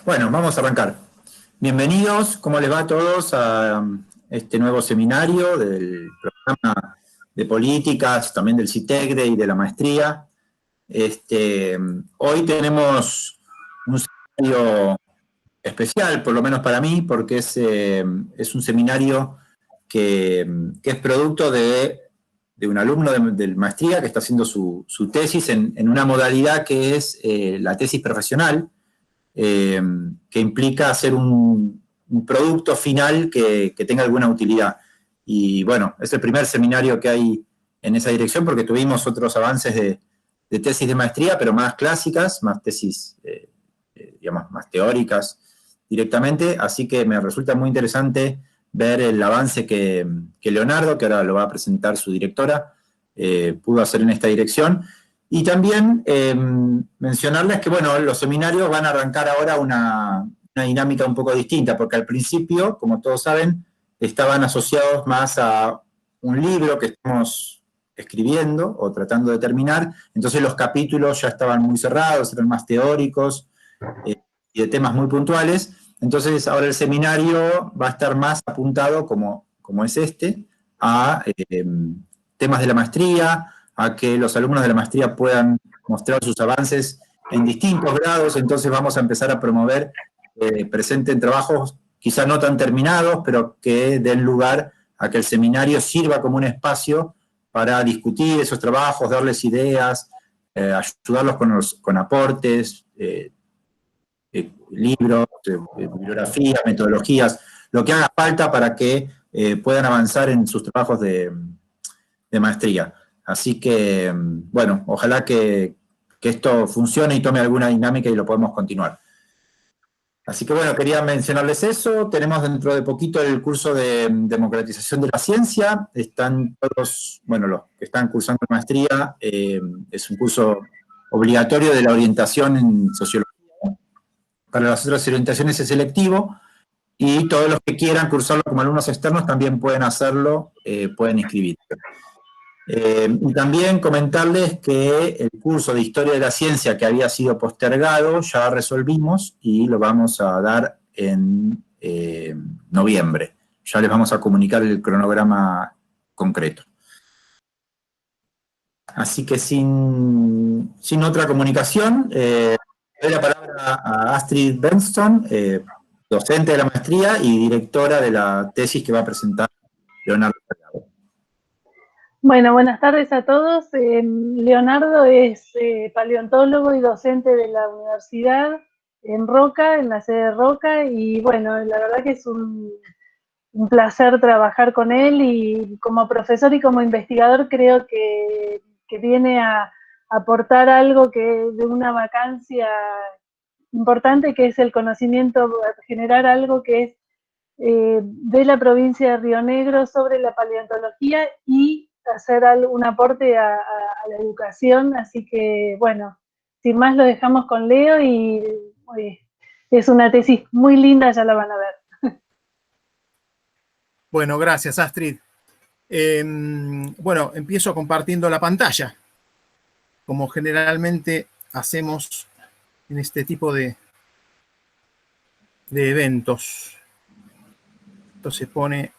Bueno, vamos a arrancar. Bienvenidos, ¿cómo les va a todos a este nuevo seminario del programa de políticas, también del CITECDE y de la maestría? Hoy tenemos un seminario especial, por lo menos para mí, porque es un seminario que es producto de un alumno de maestría que está haciendo su tesis en una modalidad que es la tesis profesional, que implica hacer un producto final que tenga alguna utilidad. Y bueno, es el primer seminario que hay en esa dirección, porque tuvimos otros avances de tesis de maestría, pero más clásicas, más tesis, digamos, más teóricas directamente, así que me resulta muy interesante ver el avance que Leonardo, que ahora lo va a presentar su directora, pudo hacer en esta dirección. Y también mencionarles que, bueno, los seminarios van a arrancar ahora una dinámica un poco distinta, porque al principio, como todos saben, estaban asociados más a un libro que estamos escribiendo o tratando de terminar, entonces los capítulos ya estaban muy cerrados, eran más teóricos y de temas muy puntuales. Entonces ahora el seminario va a estar más apuntado, como es a temas de la maestría, a que los alumnos de la maestría puedan mostrar sus avances en distintos grados. Entonces vamos a empezar a promover, presenten trabajos quizá no tan terminados, pero que den lugar a que el seminario sirva como un espacio para discutir esos trabajos, darles ideas, ayudarlos con aportes, libros, bibliografías, metodologías, lo que haga falta para que puedan avanzar en sus trabajos de maestría. Así que, bueno, ojalá que esto funcione y tome alguna dinámica y lo podemos continuar. Así que, bueno, quería mencionarles eso. Tenemos dentro de poquito el curso de democratización de la ciencia. Están todos, bueno, los que están cursando maestría, es un curso obligatorio de la orientación en sociología. Para las otras orientaciones es selectivo, y todos los que quieran cursarlo como alumnos externos también pueden hacerlo, pueden inscribirse. Y también comentarles que el curso de Historia de la Ciencia que había sido postergado ya resolvimos y lo vamos a dar en noviembre. Ya les vamos a comunicar el cronograma concreto. Así que sin otra comunicación, doy la palabra a Astrid Bernstone, docente de la maestría y directora de la tesis que va a presentar Leonardo Salgado. Bueno, buenas tardes a todos. Leonardo es paleontólogo y docente de la universidad en Roca, en la sede de Roca, y bueno, la verdad que es un placer trabajar con él, y como profesor y como investigador creo que viene a aportar algo de una vacancia importante, que es el conocimiento, generar algo que es de la provincia de Río Negro sobre la paleontología y hacer un aporte a la educación. Así que, bueno, sin más lo dejamos con Leo y es una tesis muy linda, ya la van a ver. Bueno, gracias, Astrid. Bueno, empiezo compartiendo la pantalla, como generalmente hacemos en este tipo de eventos. Esto se pone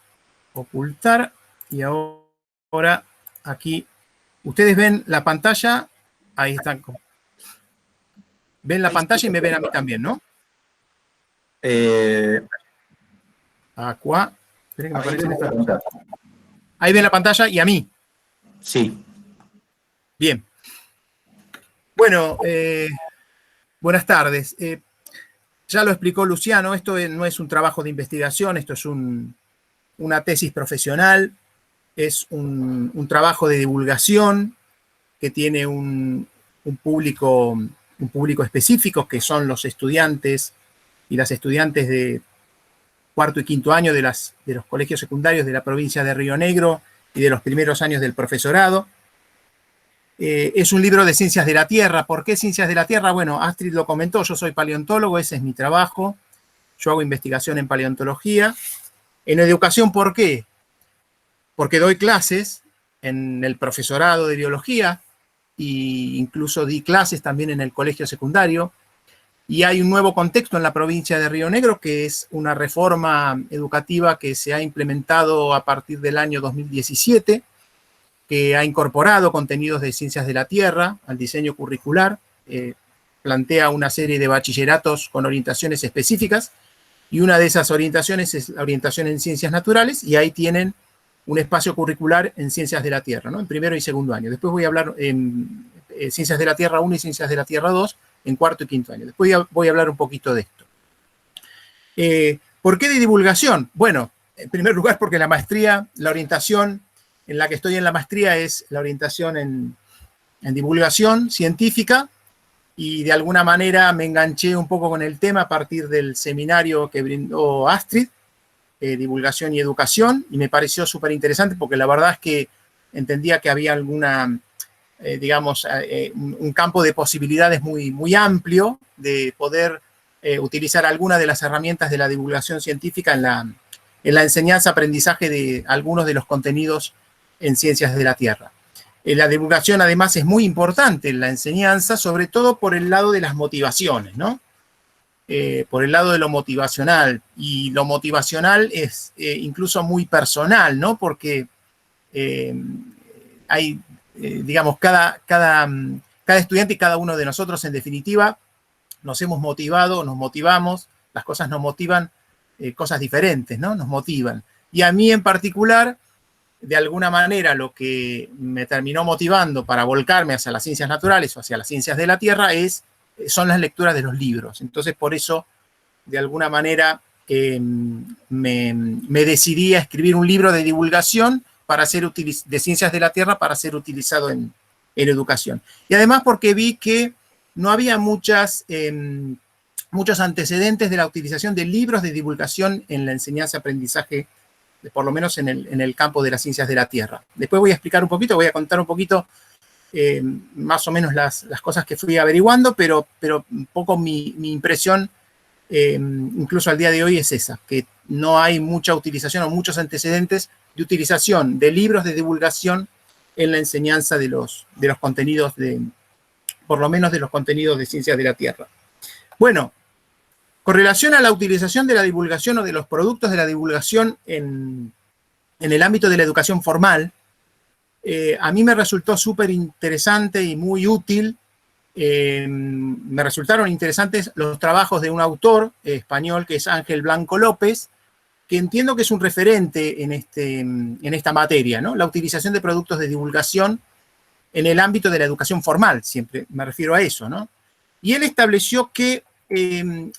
ocultar y ahora aquí ustedes ven la pantalla. Ahí están. Ven la pantalla y me ven a mí también, ¿no? Acá. Esperen que me aparecen estas cosas. Ahí ven la pantalla y a mí. Sí. Bien. Bueno, buenas tardes. Ya lo explicó Luciano, esto no es un trabajo de investigación, esto es una tesis profesional, es un trabajo de divulgación que tiene un público específico, que son los estudiantes y las estudiantes de cuarto y quinto año de los colegios secundarios de la provincia de Río Negro y de los primeros años del profesorado. Es un libro de ciencias de la Tierra. ¿Por qué ciencias de la Tierra? Bueno, Astrid lo comentó, yo soy paleontólogo, ese es mi trabajo. Yo hago investigación en paleontología. En educación, ¿por qué? Porque doy clases en el profesorado de biología e incluso di clases también en el colegio secundario. Y hay un nuevo contexto en la provincia de Río Negro, que es una reforma educativa que se ha implementado a partir del año 2017, que ha incorporado contenidos de ciencias de la Tierra al diseño curricular, plantea una serie de bachilleratos con orientaciones específicas, y una de esas orientaciones es la orientación en ciencias naturales, y ahí tienen un espacio curricular en ciencias de la Tierra, ¿no? En primero y segundo año. Después voy a hablar en ciencias de la Tierra 1 y ciencias de la Tierra 2 en cuarto y quinto año. Después voy a hablar un poquito de esto. ¿Por qué de divulgación? Bueno, en primer lugar porque la maestría, la orientación en la que estoy en la maestría es la orientación en divulgación científica, y de alguna manera me enganché un poco con el tema a partir del seminario que brindó Astrid, divulgación y educación, y me pareció súper interesante porque la verdad es que entendía que había alguna, un campo de posibilidades muy, muy amplio de poder utilizar alguna de las herramientas de la divulgación científica en la enseñanza-aprendizaje de algunos de los contenidos en ciencias de la Tierra. La divulgación además es muy importante en la enseñanza, sobre todo por el lado de las motivaciones, ¿no? Por el lado de lo motivacional, y lo motivacional es incluso muy personal, ¿no? Porque hay, cada estudiante y cada uno de nosotros, en definitiva, nos hemos motivado, nos motivamos, las cosas nos motivan, cosas diferentes, ¿no? Nos motivan. Y a mí en particular, de alguna manera, lo que me terminó motivando para volcarme hacia las ciencias naturales o hacia las ciencias de la Tierra son las lecturas de los libros. Entonces, por eso, de alguna manera, me decidí a escribir un libro de divulgación de ciencias de la Tierra para ser utilizado en educación. Y además porque vi que no había muchos antecedentes de la utilización de libros de divulgación en la enseñanza-aprendizaje, por lo menos en el campo de las ciencias de la Tierra. Después voy a explicar un poquito, voy a contar un poquito más o menos las cosas que fui averiguando, pero un poco mi impresión, incluso al día de hoy, es esa, que no hay mucha utilización o muchos antecedentes de utilización de libros de divulgación en la enseñanza de los contenidos, por lo menos de los contenidos de ciencias de la Tierra. Bueno, con relación a la utilización de la divulgación o de los productos de la divulgación en el ámbito de la educación formal, a mí me resultó súper interesante y muy útil. Me resultaron interesantes los trabajos de un autor español que es Ángel Blanco López, que entiendo que es un referente en esta materia, ¿no? La utilización de productos de divulgación en el ámbito de la educación formal, siempre me refiero a eso, ¿no? Y él estableció que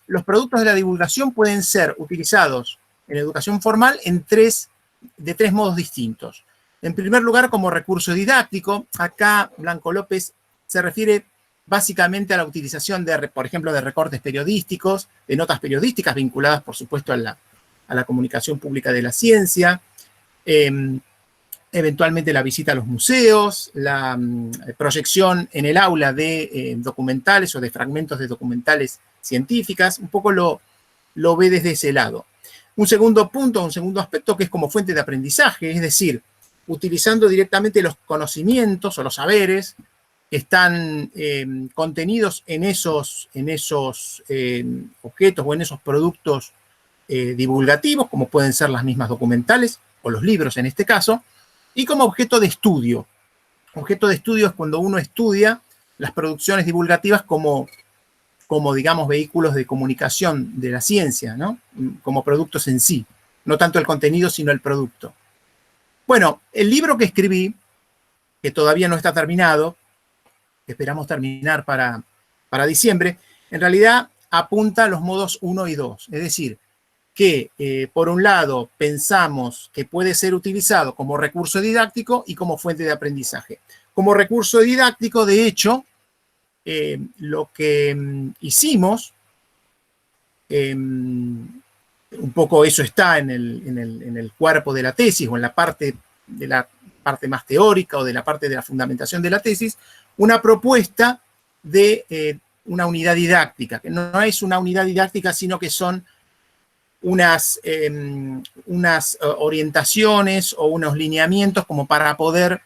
los productos de la divulgación pueden ser utilizados en educación formal de tres modos distintos. En primer lugar, como recurso didáctico. Acá Blanco López se refiere básicamente a la utilización, por ejemplo, de recortes periodísticos, de notas periodísticas vinculadas, por supuesto, a la comunicación pública de la ciencia, eventualmente la visita a los museos, la proyección en el aula de documentales o de fragmentos de documentales científicas, un poco lo ve desde ese lado. Un segundo punto, un segundo aspecto, que es como fuente de aprendizaje, es decir, utilizando directamente los conocimientos o los saberes que están contenidos en esos objetos o en esos productos divulgativos, como pueden ser las mismas documentales o los libros en este caso, y como objeto de estudio. Objeto de estudio es cuando uno estudia las producciones divulgativas como digamos, vehículos de comunicación de la ciencia, ¿no? Como productos en sí. No tanto el contenido, sino el producto. Bueno, el libro que escribí, que todavía no está terminado, que esperamos terminar para diciembre, en realidad apunta a los modos 1 y 2. Es decir, que por un lado pensamos que puede ser utilizado como recurso didáctico y como fuente de aprendizaje. Como recurso didáctico, de hecho, lo que hicimos, un poco eso está en el cuerpo de la tesis o en la parte más teórica o de la parte de la fundamentación de la tesis, una propuesta de una unidad didáctica, que no es una unidad didáctica, sino que son unas orientaciones o unos lineamientos como para poder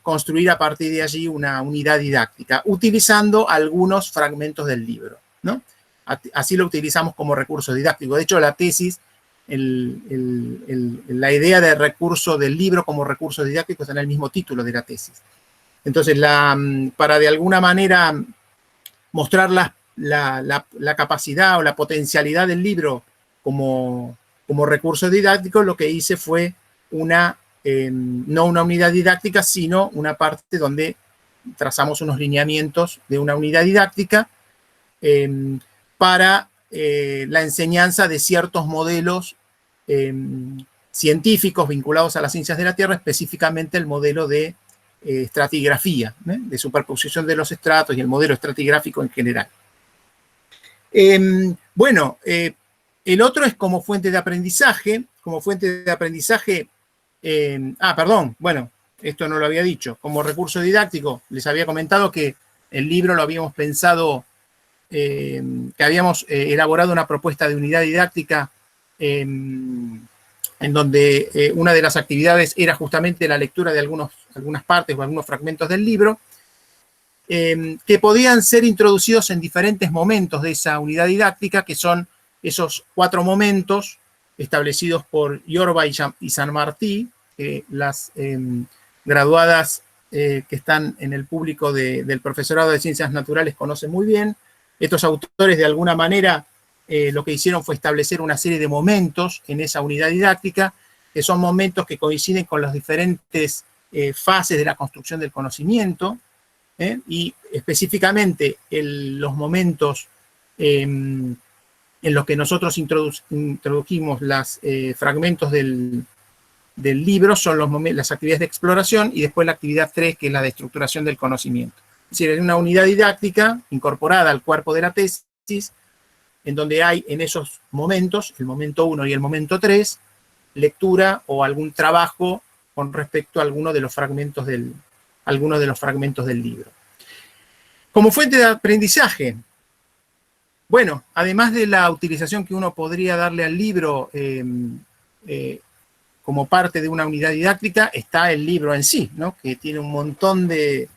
construir a partir de allí una unidad didáctica, utilizando algunos fragmentos del libro, ¿no? Así lo utilizamos como recurso didáctico. De hecho, la tesis, la idea de recurso del libro como recurso didáctico está en el mismo título de la tesis. Entonces, para de alguna manera mostrar la capacidad o la potencialidad del libro como recurso didáctico, lo que hice fue no una unidad didáctica, sino una parte donde trazamos unos lineamientos de una unidad didáctica para la enseñanza de ciertos modelos científicos vinculados a las ciencias de la Tierra, específicamente el modelo de estratigrafía, de superposición de los estratos y el modelo estratigráfico en general. Bueno, el otro es como fuente de aprendizaje. Como fuente de aprendizaje, perdón, bueno, esto no lo había dicho. Como recurso didáctico, les había comentado que el libro lo habíamos pensado, que habíamos elaborado una propuesta de unidad didáctica en donde una de las actividades era justamente la lectura de algunas partes o algunos fragmentos del libro, que podían ser introducidos en diferentes momentos de esa unidad didáctica, que son esos 4 momentos establecidos por Yorba y San Martí, que las graduadas que están en el público del profesorado de Ciencias Naturales conocen muy bien. Estos autores, de alguna manera, lo que hicieron fue establecer una serie de momentos en esa unidad didáctica, que son momentos que coinciden con las diferentes fases de la construcción del conocimiento, y específicamente los momentos en los que nosotros introdujimos los fragmentos del libro son las actividades de exploración, y después la actividad 3, que es la de estructuración del conocimiento. Es decir, es una unidad didáctica incorporada al cuerpo de la tesis, en donde hay en esos momentos, el momento 1 y el momento 3, lectura o algún trabajo con respecto a alguno de los fragmentos del libro. Como fuente de aprendizaje, bueno, además de la utilización que uno podría darle al libro como parte de una unidad didáctica, está el libro en sí, ¿no? Que tiene un montón de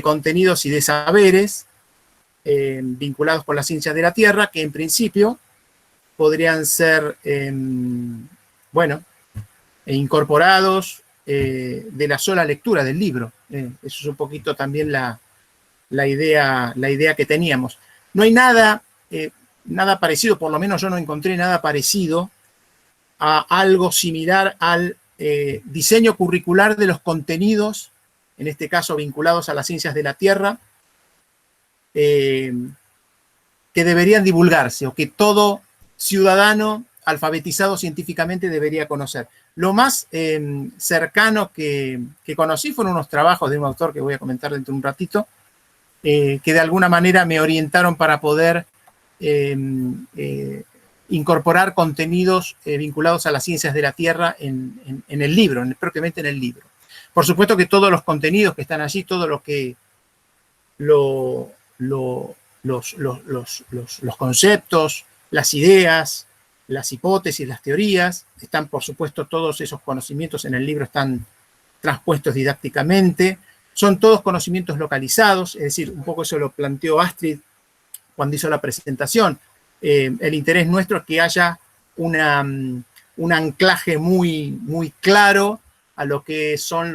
contenidos y de saberes vinculados con las ciencias de la Tierra, que en principio podrían ser, incorporados de la sola lectura del libro. Eso es un poquito también la idea que teníamos. No hay nada parecido, por lo menos yo no encontré nada parecido a algo similar al diseño curricular de los contenidos, en este caso vinculados a las ciencias de la Tierra, que deberían divulgarse, o que todo ciudadano alfabetizado científicamente debería conocer. Lo más cercano que conocí fueron unos trabajos de un autor que voy a comentar dentro de un ratito, que de alguna manera me orientaron para poder incorporar contenidos vinculados a las ciencias de la Tierra en el libro, propiamente en el libro. Por supuesto que todos los contenidos que están allí, todo lo que los conceptos, las ideas, las hipótesis, las teorías, están, por supuesto, todos esos conocimientos en el libro están transpuestos didácticamente. Son todos conocimientos localizados, es decir, un poco eso lo planteó Astrid cuando hizo la presentación. El interés nuestro es que haya un anclaje muy, muy claro a lo que son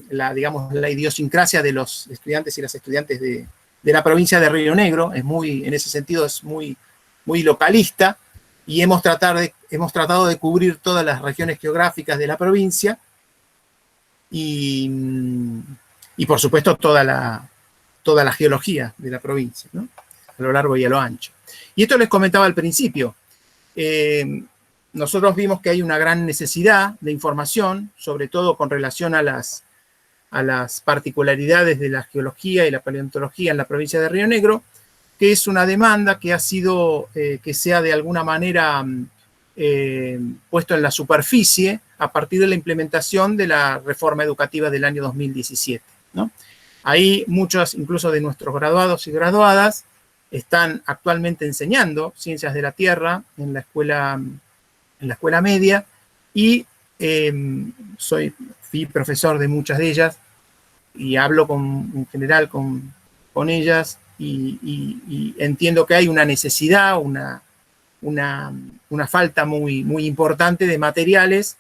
la idiosincrasia de los estudiantes y las estudiantes de la provincia de Río Negro. En ese sentido es muy, muy localista, y hemos tratado de cubrir todas las regiones geográficas de la provincia y por supuesto toda la geología de la provincia, ¿no? A lo largo y a lo ancho. Y esto les comentaba al principio. Nosotros vimos que hay una gran necesidad de información, sobre todo con relación a las particularidades de la geología y la paleontología en la provincia de Río Negro, que es una demanda que ha sido, que sea de alguna manera puesto en la superficie a partir de la implementación de la reforma educativa del año 2017, ¿no? Ahí muchos, incluso de nuestros graduados y graduadas, están actualmente enseñando ciencias de la Tierra en la escuela media, y fui profesor de muchas de ellas y hablo en general con ellas y entiendo que hay una necesidad, una falta muy, muy importante de materiales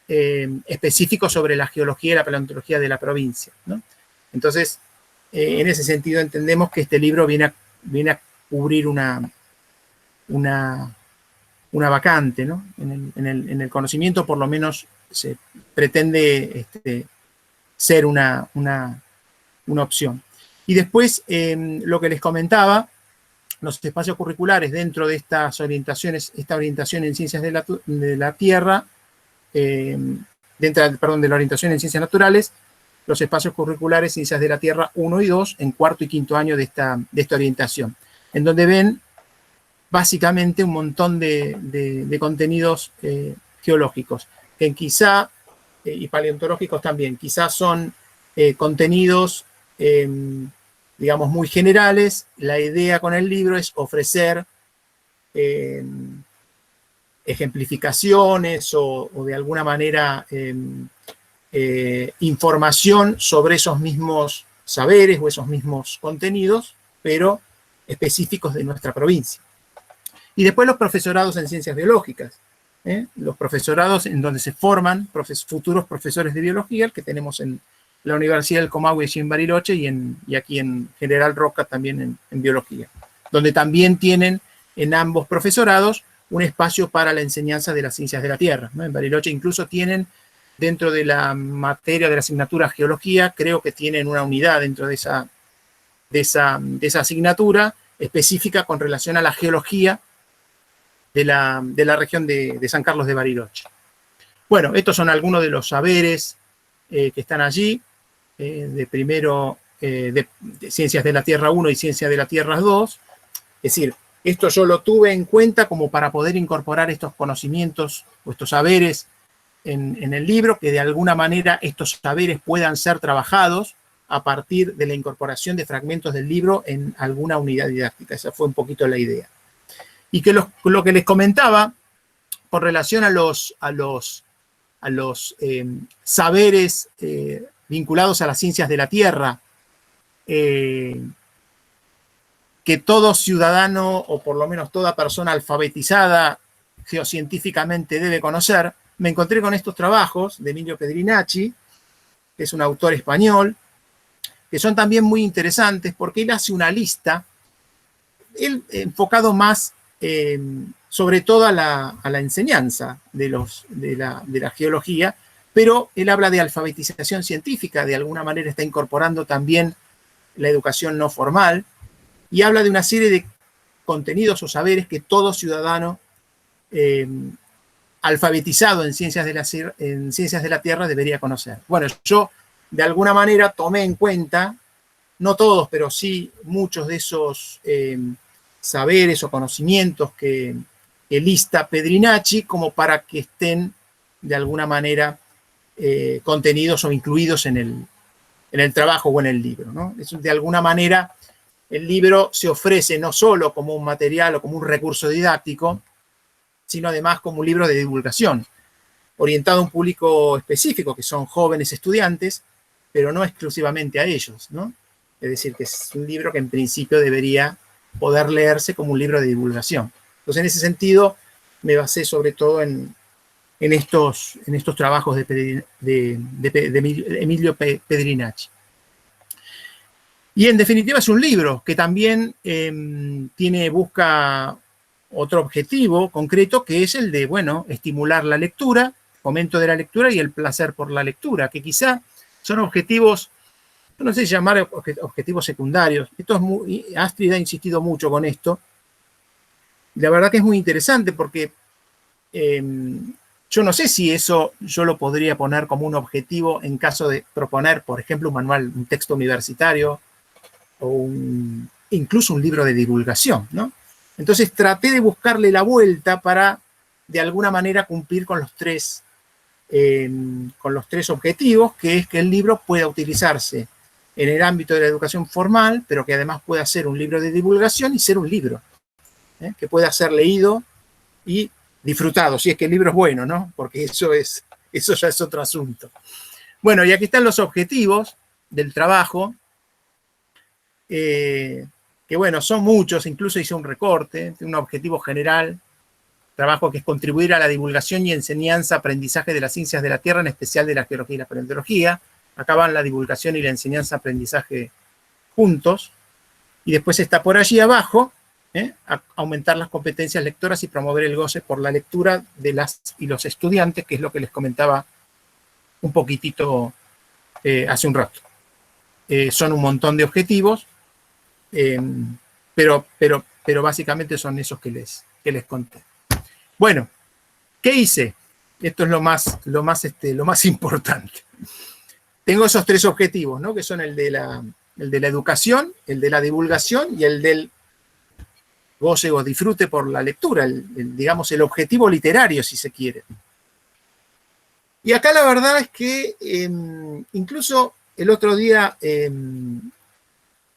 específicos sobre la geología y la paleontología de la provincia, ¿no? Entonces, en ese sentido entendemos que este libro viene a cubrir una vacante, ¿no? En el conocimiento, por lo menos, se pretende ser una opción. Y después, lo que les comentaba, los espacios curriculares dentro de estas orientaciones, esta orientación en ciencias de la tierra, de la orientación en ciencias naturales, los espacios curriculares Ciencias de la Tierra 1 y 2 en cuarto y quinto año de esta orientación, en donde ven básicamente un montón de contenidos geológicos, que quizá, y paleontológicos también, quizás son contenidos, digamos, muy generales. La idea con el libro es ofrecer ejemplificaciones o de alguna manera información sobre esos mismos saberes o esos mismos contenidos, pero específicos de nuestra provincia. Y después los profesorados en ciencias biológicas, los profesorados en donde se forman futuros profesores de biología, que tenemos en la Universidad del Comahue y en Bariloche, y aquí en General Roca también en biología, donde también tienen en ambos profesorados un espacio para la enseñanza de las ciencias de la Tierra, ¿no? En Bariloche incluso tienen, dentro de la materia de la asignatura geología, creo que tienen una unidad dentro de esa asignatura específica con relación a la geología de la región de San Carlos de Bariloche. Bueno, estos son algunos de los saberes que están allí, de primero de Ciencias de la Tierra 1 y Ciencias de la Tierra 2. Es decir, esto yo lo tuve en cuenta como para poder incorporar estos conocimientos o estos saberes en el libro, que de alguna manera estos saberes puedan ser trabajados a partir de la incorporación de fragmentos del libro en alguna unidad didáctica. Esa fue un poquito la idea. Y que lo que les comentaba con relación a los saberes vinculados a las ciencias de la Tierra, que todo ciudadano, o por lo menos toda persona alfabetizada geocientíficamente debe conocer, me encontré con estos trabajos de Emilio Pedrinacci, que es un autor español, que son también muy interesantes porque él hace una lista, él enfocado más sobre todo a la enseñanza de la geología, pero él habla de alfabetización científica, de alguna manera está incorporando también la educación no formal, y habla de una serie de contenidos o saberes que todo ciudadano alfabetizado en ciencias de la Tierra debería conocer. Bueno, yo de alguna manera tomé en cuenta, no todos, pero sí muchos de esos saberes o conocimientos que lista Pedrinacci, como para que estén de alguna manera contenidos o incluidos en el trabajo o en el libro, ¿no? De alguna manera el libro se ofrece no solo como un material o como un recurso didáctico, sino además como un libro de divulgación, orientado a un público específico, que son jóvenes estudiantes, pero no exclusivamente a ellos, ¿no? Es decir, que es un libro que en principio debería poder leerse como un libro de divulgación. Entonces, en ese sentido, me basé sobre todo en estos trabajos de Emilio Pedrinacci. Y en definitiva es un libro que también busca otro objetivo concreto, que es el de, bueno, estimular la lectura, fomento de la lectura y el placer por la lectura, que quizá son objetivos, no sé si llamar objetivos secundarios. Astrid ha insistido mucho con esto. Y la verdad que es muy interesante porque yo no sé si eso yo lo podría poner como un objetivo en caso de proponer, por ejemplo, un manual, un texto universitario o incluso un libro de divulgación, ¿no? Entonces traté de buscarle la vuelta para, de alguna manera, cumplir con los tres objetivos, que es que el libro pueda utilizarse en el ámbito de la educación formal, pero que además pueda ser un libro de divulgación y ser un libro, que pueda ser leído y disfrutado, si es que el libro es bueno, ¿no? Porque eso es eso ya es otro asunto. Bueno, y aquí están los objetivos del trabajo, que bueno, son muchos, incluso hice un recorte, un objetivo general, trabajo que es contribuir a la divulgación y enseñanza, aprendizaje de las ciencias de la Tierra, en especial de la geología y la paleontología. Acá van la divulgación y la enseñanza, aprendizaje juntos. Y después está por allí abajo, aumentar las competencias lectoras y promover el goce por la lectura de las y los estudiantes, que es lo que les comentaba un poquitito hace un rato. Son un montón de objetivos, pero básicamente son esos que les conté. Bueno, ¿qué hice? Esto es lo más importante. Tengo esos 3 objetivos, ¿no? Que son el de la educación, el de la divulgación y el del goce o disfrute por la lectura, digamos, el objetivo literario, si se quiere. Y acá la verdad es que incluso el otro día,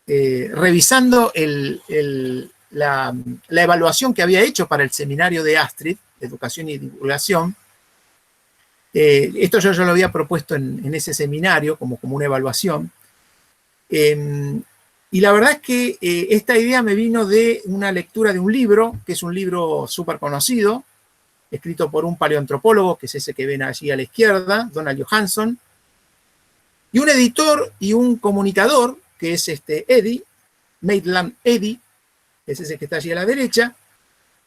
revisando la evaluación que había hecho para el seminario de Astrid, de Educación y Divulgación, esto yo lo había propuesto en ese seminario como una evaluación, y la verdad es que esta idea me vino de una lectura de un libro, que es un libro súper conocido, escrito por un paleoantropólogo, que es ese que ven allí a la izquierda, Donald Johansson, y un editor y un comunicador, que es Eddie, Maitland Eddy, es ese que está allí a la derecha,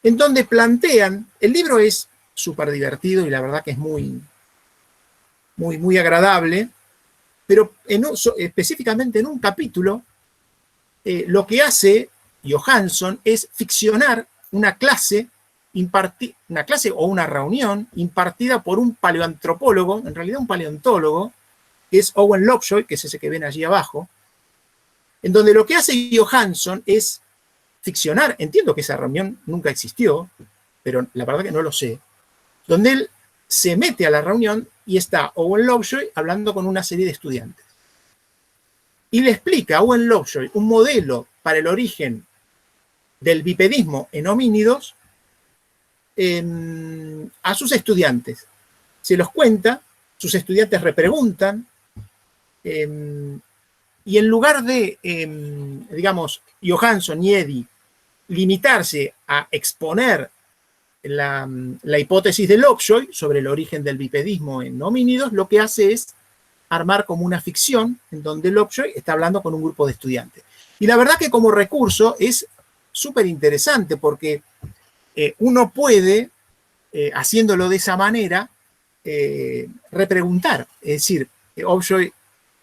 en donde plantean, el libro es súper divertido y la verdad que es muy agradable, pero específicamente en un capítulo, lo que hace Johansson es ficcionar una clase o una reunión impartida por un paleoantropólogo, en realidad un paleontólogo, que es Owen Lovejoy, que es ese que ven allí abajo, en donde lo que hace Johansson es ficcionar, entiendo que esa reunión nunca existió, pero la verdad que no lo sé, donde él se mete a la reunión y está Owen Lovejoy hablando con una serie de estudiantes. Y le explica a Owen Lovejoy un modelo para el origen del bipedismo en homínidos a sus estudiantes. Se los cuenta, sus estudiantes repreguntan, y en lugar de, digamos, Johansson y Eddy limitarse a exponer la hipótesis de Lovejoy sobre el origen del bipedismo en homínidos, lo que hace es armar como una ficción en donde Lovejoy está hablando con un grupo de estudiantes. Y la verdad que como recurso es súper interesante porque uno puede, haciéndolo de esa manera, repreguntar. Es decir, Lovejoy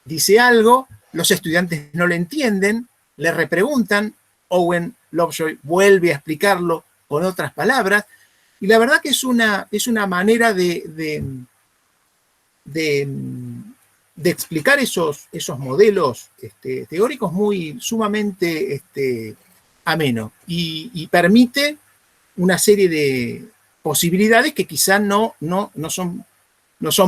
dice algo, los estudiantes no lo entienden, le repreguntan, Owen Lovejoy vuelve a explicarlo con otras palabras, y la verdad que es una manera de explicar esos modelos teóricos sumamente ameno, y permite una serie de posibilidades que quizás no son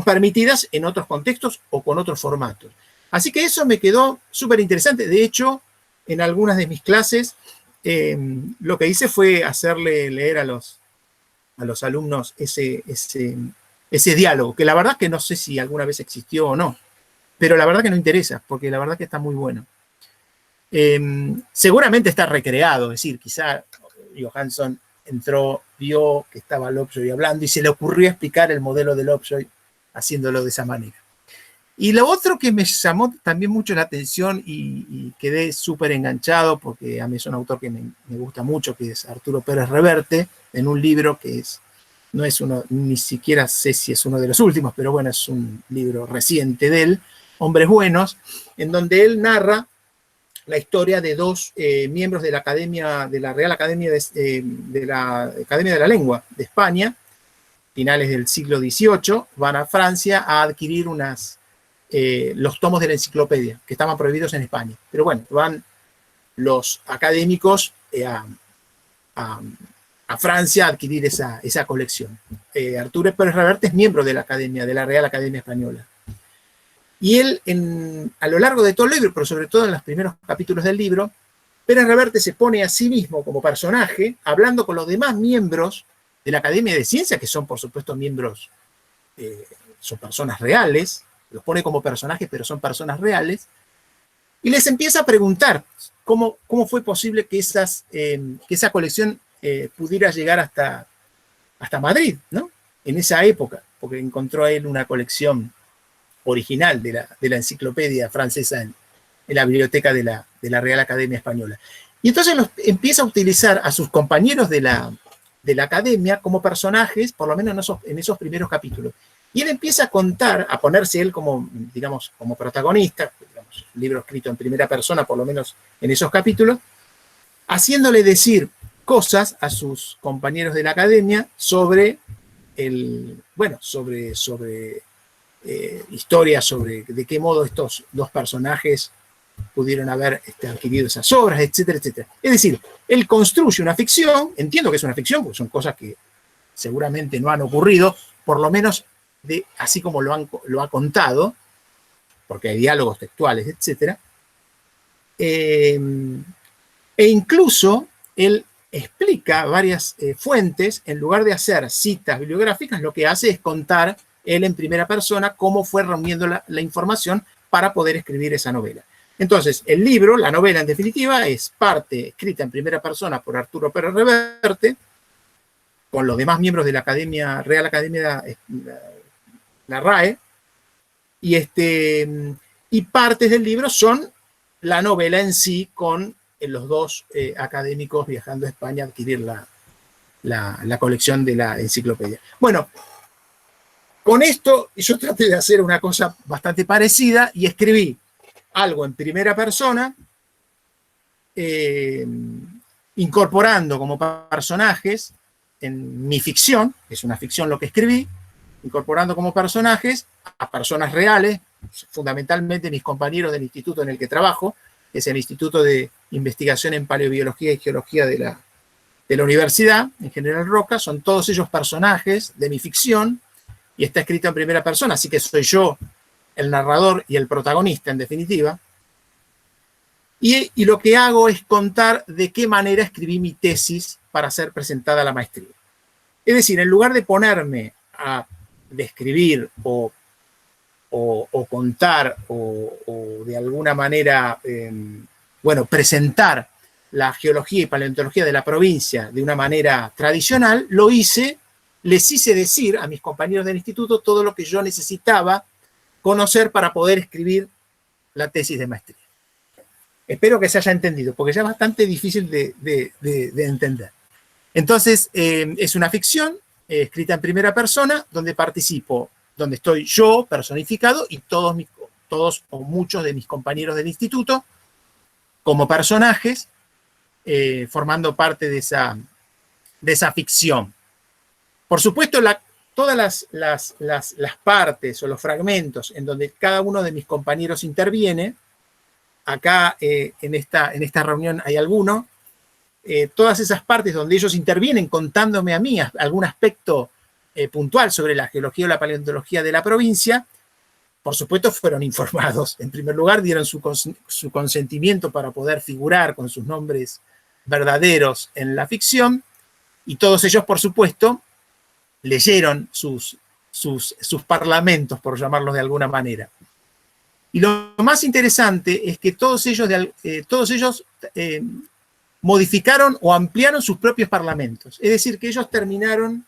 permitidas en otros contextos o con otros formatos. Así que eso me quedó súper interesante. De hecho, en algunas de mis clases, lo que hice fue hacerle leer a los alumnos ese diálogo, que la verdad que no sé si alguna vez existió o no, pero la verdad que no interesa, porque la verdad que está muy bueno. Seguramente está recreado, es decir, quizá Johansson entró, vio que estaba Lovejoy hablando y se le ocurrió explicar el modelo de Lovejoy haciéndolo de esa manera. Y lo otro que me llamó también mucho la atención y quedé súper enganchado, porque a mí es un autor que me gusta mucho, que es Arturo Pérez Reverte, en un libro que no es uno, ni siquiera sé si es uno de los últimos, pero bueno, es un libro reciente de él, Hombres Buenos, en donde él narra la historia de 2 miembros de la Real Academia de la Lengua de España, finales del siglo XVIII, van a Francia a adquirir los tomos de la enciclopedia, que estaban prohibidos en España. Pero bueno, van los académicos a Francia a adquirir esa colección. Arturo Pérez Reverte es miembro de la Real Academia Española. Y él, a lo largo de todo el libro, pero sobre todo en los primeros capítulos del libro, Pérez Reverte se pone a sí mismo como personaje, hablando con los demás miembros de la Academia de Ciencias, que son, por supuesto, miembros son personas reales, los pone como personajes, pero son personas reales, y les empieza a preguntar cómo fue posible que esa colección pudiera llegar hasta Madrid, ¿no? En esa época, porque encontró a él una colección original de la enciclopedia francesa en la biblioteca de la Real Academia Española. Y entonces empieza a utilizar a sus compañeros de la academia como personajes, por lo menos en esos primeros capítulos. Y él empieza a contar, a ponerse él como, digamos, como protagonista, digamos, un libro escrito en primera persona, por lo menos en esos capítulos, haciéndole decir cosas a sus compañeros de la academia sobre historias sobre de qué modo estos dos personajes pudieron haber adquirido esas obras, etcétera, etcétera. Es decir, él construye una ficción, entiendo que es una ficción, porque son cosas que seguramente no han ocurrido, por lo menos así como lo ha contado, porque hay diálogos textuales, etcétera. E incluso él explica varias fuentes, en lugar de hacer citas bibliográficas, lo que hace es contar él en primera persona cómo fue reuniendo la información para poder escribir esa novela. Entonces, el libro, la novela en definitiva, es parte escrita en primera persona por Arturo Pérez Reverte, con los demás miembros de la Real Academia, la RAE, y partes del libro son la novela en sí, con los dos académicos viajando a España a adquirir la colección de la enciclopedia. Bueno, con esto yo traté de hacer una cosa bastante parecida y escribí algo en primera persona, incorporando como personajes en mi ficción, es una ficción lo que escribí, incorporando como personajes a personas reales, fundamentalmente mis compañeros del instituto en el que trabajo, que es el Instituto de Investigación en Paleobiología y Geología de la Universidad, en General Roca. Son todos ellos personajes de mi ficción y está escrito en primera persona, así que soy yo el narrador y el protagonista, en definitiva. Y lo que hago es contar de qué manera escribí mi tesis para ser presentada a la maestría. Es decir, en lugar de ponerme a describir o contar o de alguna manera, presentar la geología y paleontología de la provincia de una manera tradicional, les hice decir a mis compañeros del instituto todo lo que yo necesitaba conocer para poder escribir la tesis de maestría. Espero que se haya entendido, porque ya es bastante difícil de entender. Entonces, es una ficción escrita en primera persona, donde participo, donde estoy yo personificado y todos o muchos de mis compañeros del instituto como personajes, formando parte de esa ficción. Por supuesto, todas las partes o los fragmentos en donde cada uno de mis compañeros interviene, acá en esta reunión hay alguno, todas esas partes donde ellos intervienen contándome a mí algún aspecto puntual sobre la geología o la paleontología de la provincia, por supuesto fueron informados. En primer lugar, dieron su consentimiento para poder figurar con sus nombres verdaderos en la ficción, y todos ellos, por supuesto, leyeron sus parlamentos, por llamarlos de alguna manera. Y lo más interesante es que todos ellos modificaron o ampliaron sus propios parlamentos. Es decir, que ellos terminaron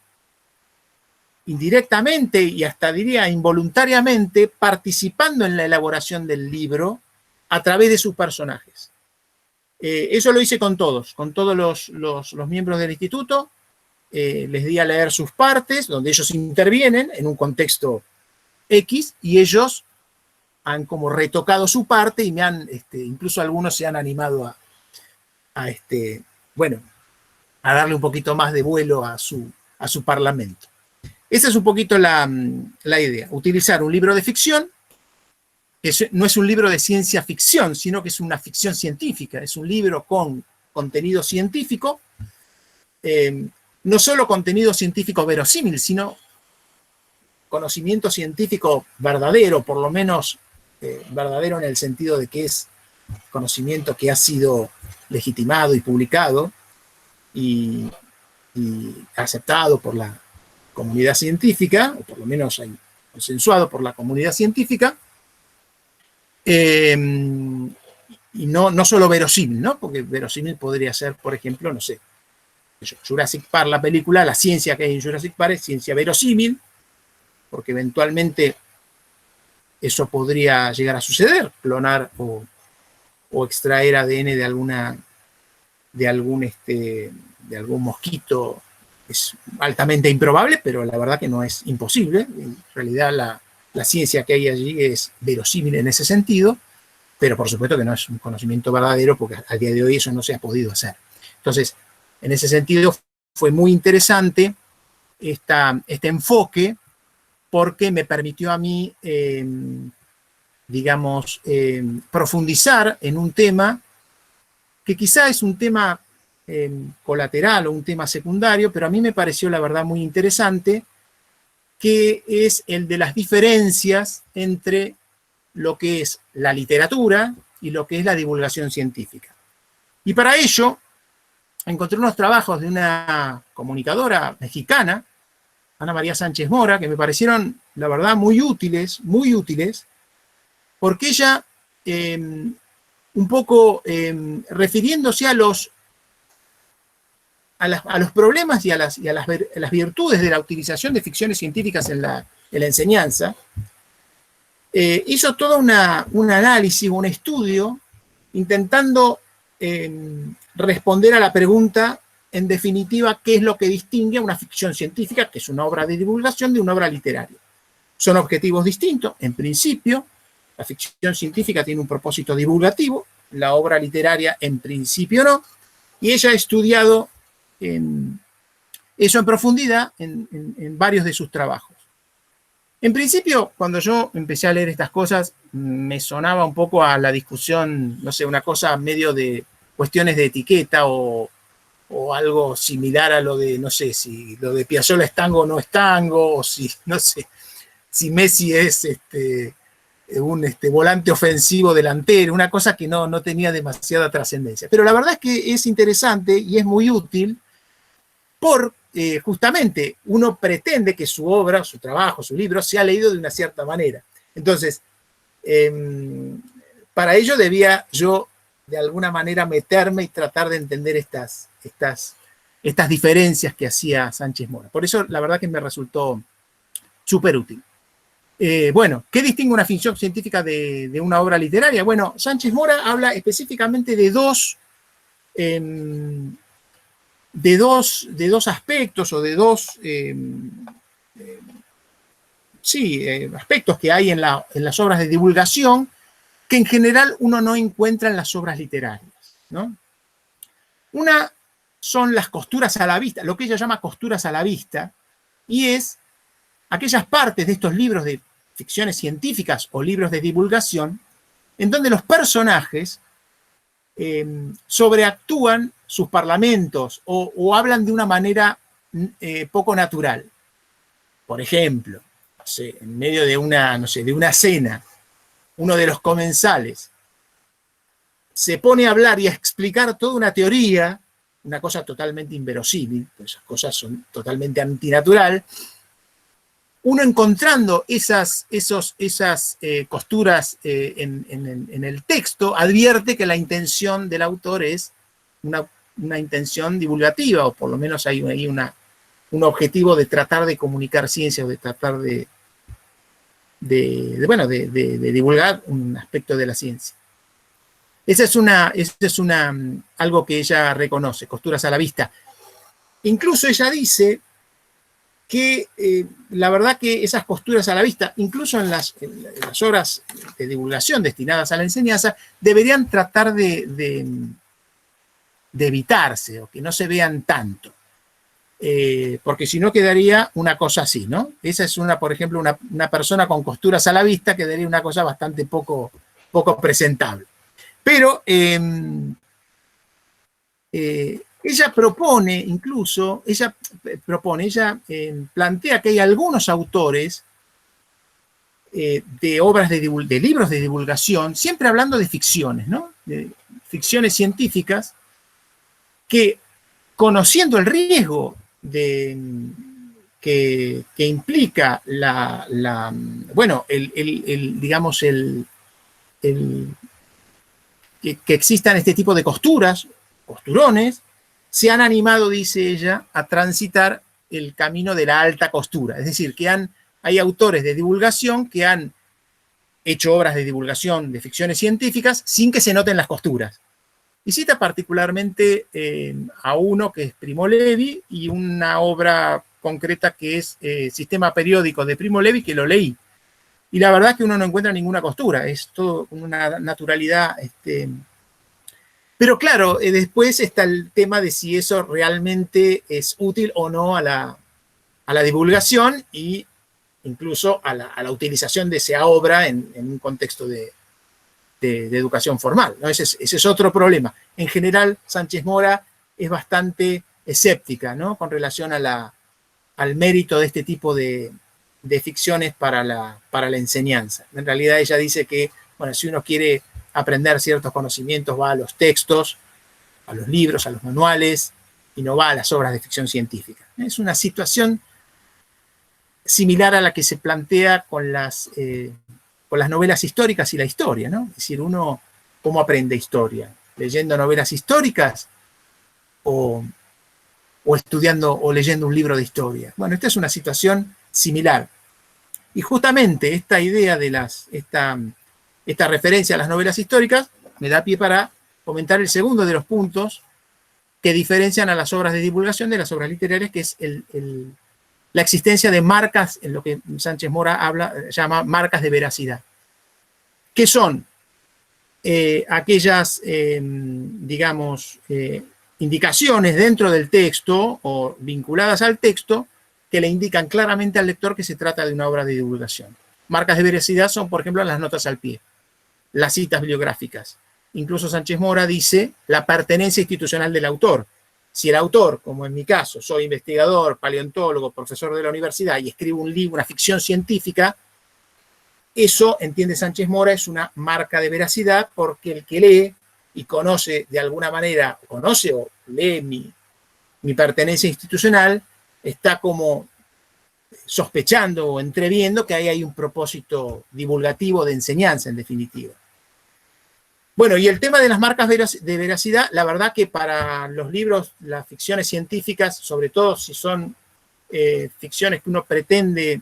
indirectamente y hasta diría involuntariamente participando en la elaboración del libro a través de sus personajes. Eso lo hice con todos los miembros del instituto. Les di a leer sus partes, donde ellos intervienen en un contexto X, y ellos han como retocado su parte y incluso algunos se han animado a darle un poquito más de vuelo a su parlamento. Esa es un poquito la idea, utilizar un libro de ficción, que no es un libro de ciencia ficción, sino que es una ficción científica, es un libro con contenido científico, no solo contenido científico verosímil, sino conocimiento científico verdadero, por lo menos verdadero en el sentido de que es conocimiento que ha sido legitimado y publicado y aceptado por la comunidad científica, o por lo menos hay consensuado por la comunidad científica, y no solo verosímil, ¿no? Porque verosímil podría ser, por ejemplo, no sé, Jurassic Park, la película, la ciencia que hay en Jurassic Park es ciencia verosímil, porque eventualmente eso podría llegar a suceder, clonar o extraer ADN de algún mosquito. Es altamente improbable, pero la verdad que no es imposible. En realidad la ciencia que hay allí es verosímil en ese sentido, pero por supuesto que no es un conocimiento verdadero, porque al día de hoy eso no se ha podido hacer. Entonces, en ese sentido fue muy interesante este enfoque, porque me permitió a mí, digamos, profundizar en un tema que quizá es un tema colateral o un tema secundario, pero a mí me pareció la verdad muy interesante, que es el de las diferencias entre lo que es la literatura y lo que es la divulgación científica. Y para ello encontré unos trabajos de una comunicadora mexicana, Ana María Sánchez Mora, que me parecieron, la verdad, muy útiles, porque ella, un poco refiriéndose a los problemas y a las virtudes de la utilización de ficciones científicas en la enseñanza, hizo todo un análisis, un estudio, intentando responder a la pregunta, en definitiva, qué es lo que distingue a una ficción científica, que es una obra de divulgación, de una obra literaria. Son objetivos distintos, en principio. La ficción científica tiene un propósito divulgativo, la obra literaria en principio no, y ella ha estudiado eso en profundidad en varios de sus trabajos. En principio, cuando yo empecé a leer estas cosas, me sonaba un poco a la discusión, no sé, una cosa medio de cuestiones de etiqueta o algo similar a lo de, no sé, si lo de Piazzolla es tango o no es tango, o si, no sé, si Messi es un volante ofensivo delantero, una cosa que no tenía demasiada trascendencia. Pero la verdad es que es interesante y es muy útil porque justamente uno pretende que su obra, su trabajo, su libro sea leído de una cierta manera. Entonces, para ello debía yo de alguna manera meterme y tratar de entender estas diferencias que hacía Sánchez Mora. Por eso la verdad que me resultó súper útil. Bueno, ¿qué distingue una ficción científica de una obra literaria? Bueno, Sánchez Mora habla específicamente de dos aspectos o de dos aspectos que hay en las obras de divulgación que en general uno no encuentra en las obras literarias, ¿no? Una son las costuras a la vista, lo que ella llama costuras a la vista, y es aquellas partes de estos libros de ficciones científicas o libros de divulgación en donde los personajes sobreactúan sus parlamentos o hablan de una manera poco natural. Por ejemplo, no sé, en medio de una cena, uno de los comensales se pone a hablar y a explicar toda una teoría, una cosa totalmente inverosímil, pues esas cosas son totalmente antinatural. Uno encontrando esas costuras en el texto, advierte que la intención del autor es una intención divulgativa, o por lo menos hay ahí un objetivo de tratar de comunicar ciencia o de tratar de divulgar un aspecto de la ciencia. Esa es algo que ella reconoce, costuras a la vista. Incluso ella dice que la verdad que esas costuras a la vista, incluso en las obras de divulgación destinadas a la enseñanza, deberían tratar de evitarse o que no se vean tanto. Porque si no quedaría una cosa así, ¿no? Esa es por ejemplo, una persona con costuras a la vista quedaría una cosa bastante poco presentable. Pero ella plantea que hay algunos autores de obras de libros de divulgación, siempre hablando de ficciones, ¿no? De ficciones científicas, que conociendo el riesgo de que implica digamos, que existan este tipo de costurones, se han animado, dice ella, a transitar el camino de la alta costura. Es decir, que hay autores de divulgación que han hecho obras de divulgación de ficciones científicas sin que se noten las costuras. Y cita particularmente a uno que es Primo Levi y una obra concreta que es Sistema Periódico de Primo Levi, que lo leí. Y la verdad es que uno no encuentra ninguna costura, es todo con una naturalidad. Pero claro, después está el tema de si eso realmente es útil o no a la divulgación e incluso a la utilización de esa obra en un contexto de educación formal, ¿no? Ese es otro problema. En general, Sánchez Mora es bastante escéptica, ¿no?, con relación al mérito de este tipo de ficciones para la enseñanza. En realidad ella dice que, bueno, si uno quiere aprender ciertos conocimientos, va a los textos, a los libros, a los manuales, y no va a las obras de ficción científica. Es una situación similar a la que se plantea con las novelas históricas y la historia, ¿no? Es decir, uno, ¿cómo aprende historia? ¿Leyendo novelas históricas o estudiando o leyendo un libro de historia? Bueno, esta es una situación similar. Y justamente esta idea de esta referencia a las novelas históricas me da pie para comentar el segundo de los puntos que diferencian a las obras de divulgación de las obras literarias, que es la existencia de marcas, en lo que Sánchez Mora llama marcas de veracidad, que son aquellas, digamos, indicaciones dentro del texto o vinculadas al texto que le indican claramente al lector que se trata de una obra de divulgación. Marcas de veracidad son, por ejemplo, las notas al pie, las citas bibliográficas. Incluso Sánchez Mora dice la pertenencia institucional del autor. Si el autor, como en mi caso, soy investigador, paleontólogo, profesor de la universidad y escribo un libro, una ficción científica, eso, entiende Sánchez Mora, es una marca de veracidad, porque el que lee y conoce de alguna manera, conoce o lee mi pertenencia institucional, está como sospechando o entreviendo que ahí hay un propósito divulgativo de enseñanza, en definitiva. Bueno, y el tema de las marcas de veracidad, la verdad que para los libros, las ficciones científicas, sobre todo si son ficciones que uno pretende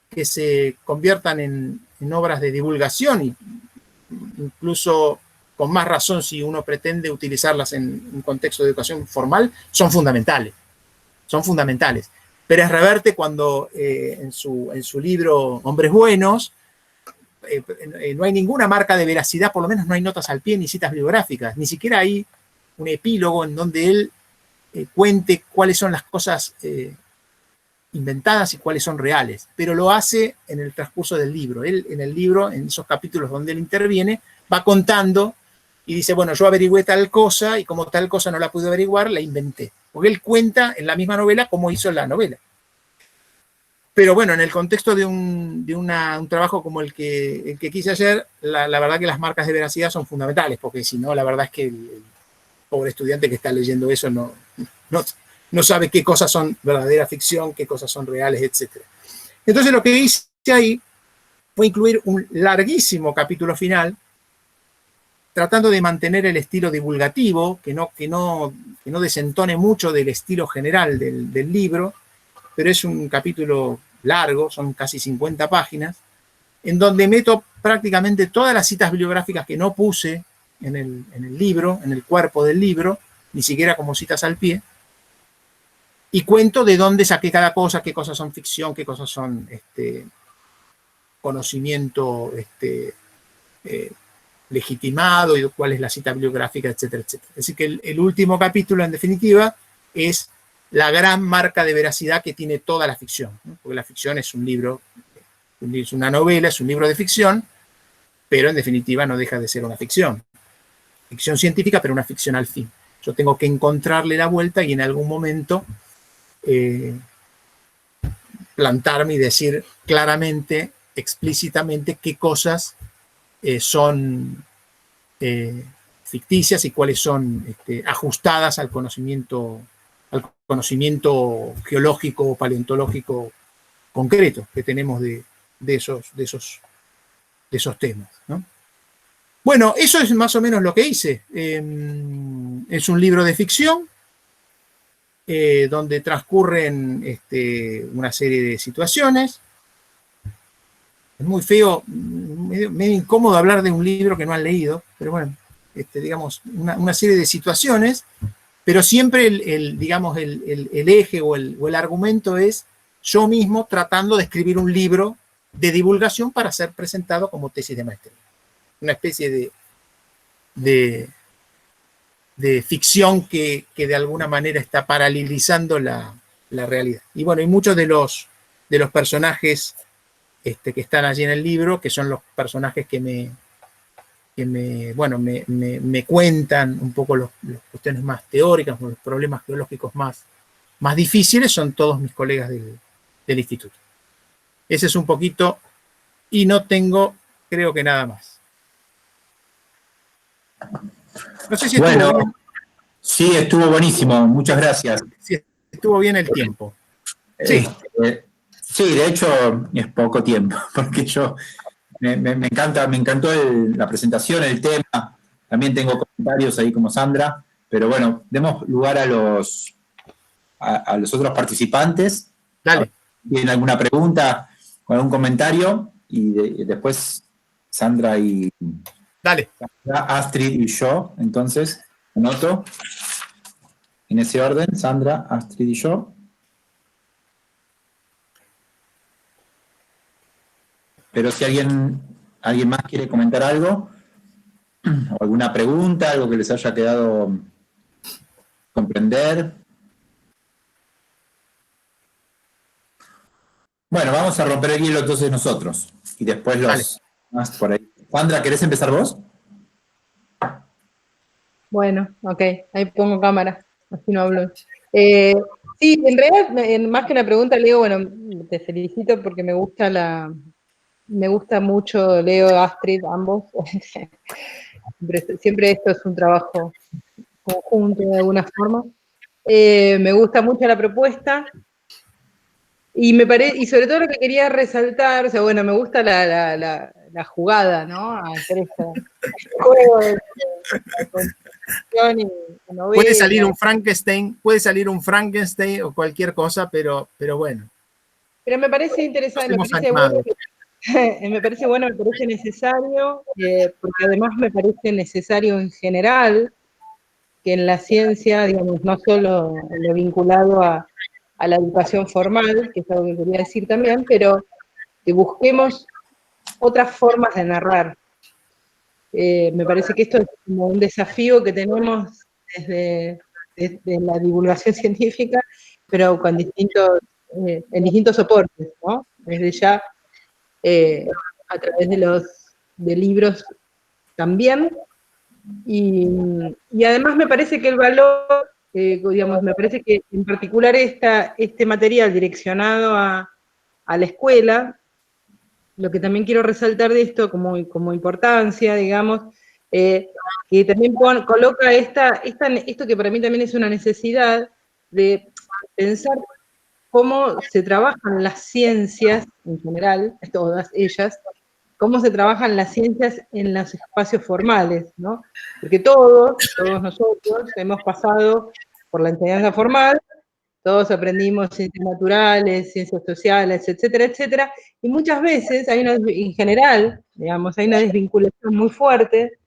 que se conviertan en obras de divulgación, y incluso con más razón si uno pretende utilizarlas en un contexto de educación formal, son fundamentales. Son fundamentales. Pérez Reverte, cuando en su libro Hombres Buenos, no hay ninguna marca de veracidad, por lo menos no hay notas al pie ni citas bibliográficas, ni siquiera hay un epílogo en donde él cuente cuáles son las cosas inventadas y cuáles son reales, pero lo hace en el transcurso del libro. Él en el libro, en esos capítulos donde él interviene, va contando y dice, bueno, yo averigüé tal cosa y como tal cosa no la pude averiguar, la inventé. Porque él cuenta en la misma novela cómo hizo la novela. Pero bueno, en el contexto de un trabajo como el que quise ayer, la verdad que las marcas de veracidad son fundamentales, porque si no, la verdad es que el pobre estudiante que está leyendo eso no sabe qué cosas son verdadera ficción, qué cosas son reales, etc. Entonces lo que hice ahí fue incluir un larguísimo capítulo final, tratando de mantener el estilo divulgativo, que no desentone mucho del estilo general del libro, pero es un capítulo largo, son casi 50 páginas, en donde meto prácticamente todas las citas bibliográficas que no puse en el libro, en el cuerpo del libro, ni siquiera como citas al pie, y cuento de dónde saqué cada cosa, qué cosas son ficción, qué cosas son conocimiento legitimado y cuál es la cita bibliográfica, etcétera, etcétera. Es decir, que el último capítulo, en definitiva, es la gran marca de veracidad que tiene toda la ficción, ¿no? Porque la ficción es un libro, es una novela, es un libro de ficción, pero en definitiva no deja de ser una ficción. Ficción científica, pero una ficción al fin. Yo tengo que encontrarle la vuelta y en algún momento plantarme y decir claramente, explícitamente, qué cosas son ficticias y cuáles son ajustadas al conocimiento conocimiento geológico o paleontológico concreto que tenemos de esos temas, ¿no? Bueno, eso es más o menos lo que hice. Es un libro de ficción donde transcurren una serie de situaciones. Es muy feo, medio incómodo hablar de un libro que no han leído, pero bueno, digamos, una serie de situaciones, pero siempre digamos, el eje o el argumento es yo mismo tratando de escribir un libro de divulgación para ser presentado como tesis de maestría. Una especie de ficción que de alguna manera está paralelizando la realidad. Y bueno, hay muchos de los personajes que están allí en el libro, que son los personajes que me cuentan un poco las cuestiones más teóricas, los problemas geológicos más difíciles, son todos mis colegas del instituto. Ese es un poquito, y no tengo, creo que nada más. No sé si estuvo bien. Sí, estuvo buenísimo, muchas gracias. Sí, estuvo bien el tiempo. Sí. Sí, de hecho es poco tiempo, porque me encantó la presentación, el tema. También tengo comentarios ahí como Sandra, pero bueno, demos lugar a los otros participantes. Dale. ¿Tienen alguna pregunta o algún comentario? Y después Sandra y... Dale. Sandra, Astrid y yo, entonces, anoto. En ese orden, Sandra, Astrid y yo. Pero si alguien más quiere comentar algo, o alguna pregunta, algo que les haya quedado comprender. Bueno, vamos a romper el hielo entonces nosotros. Y después los más por ahí. Sandra, ¿querés empezar vos? Bueno, ok, ahí pongo cámara, así no hablo. Sí, en realidad, más que una pregunta, Leo, bueno, te felicito porque me gusta mucho Leo, Astrid, ambos. Siempre esto es un trabajo conjunto de alguna forma. Me gusta mucho la propuesta. Y sobre todo lo que quería resaltar, o sea, bueno, me gusta la jugada, ¿no? A hacer este juego de novela. Puede salir un Frankenstein o cualquier cosa, pero bueno. Pero me parece interesante, me parece bueno, me parece necesario, porque además me parece necesario en general que en la ciencia, digamos, no solo lo vinculado a la educación formal, que es algo que quería decir también, pero que busquemos otras formas de narrar. Me parece que esto es como un desafío que tenemos desde la divulgación científica, pero con en distintos soportes, ¿no? Desde ya, a través de libros también, y además me parece que el valor, digamos, me parece que en particular este material direccionado a la escuela, lo que también quiero resaltar de esto como importancia, digamos, que también coloca esto que para mí también es una necesidad de pensar cómo se trabajan las ciencias en general, todas ellas, cómo se trabajan las ciencias en los espacios formales, ¿no? Porque todos nosotros hemos pasado por la enseñanza formal, todos aprendimos ciencias naturales, ciencias sociales, etcétera, etcétera, y muchas veces en general, digamos, hay una desvinculación muy fuerte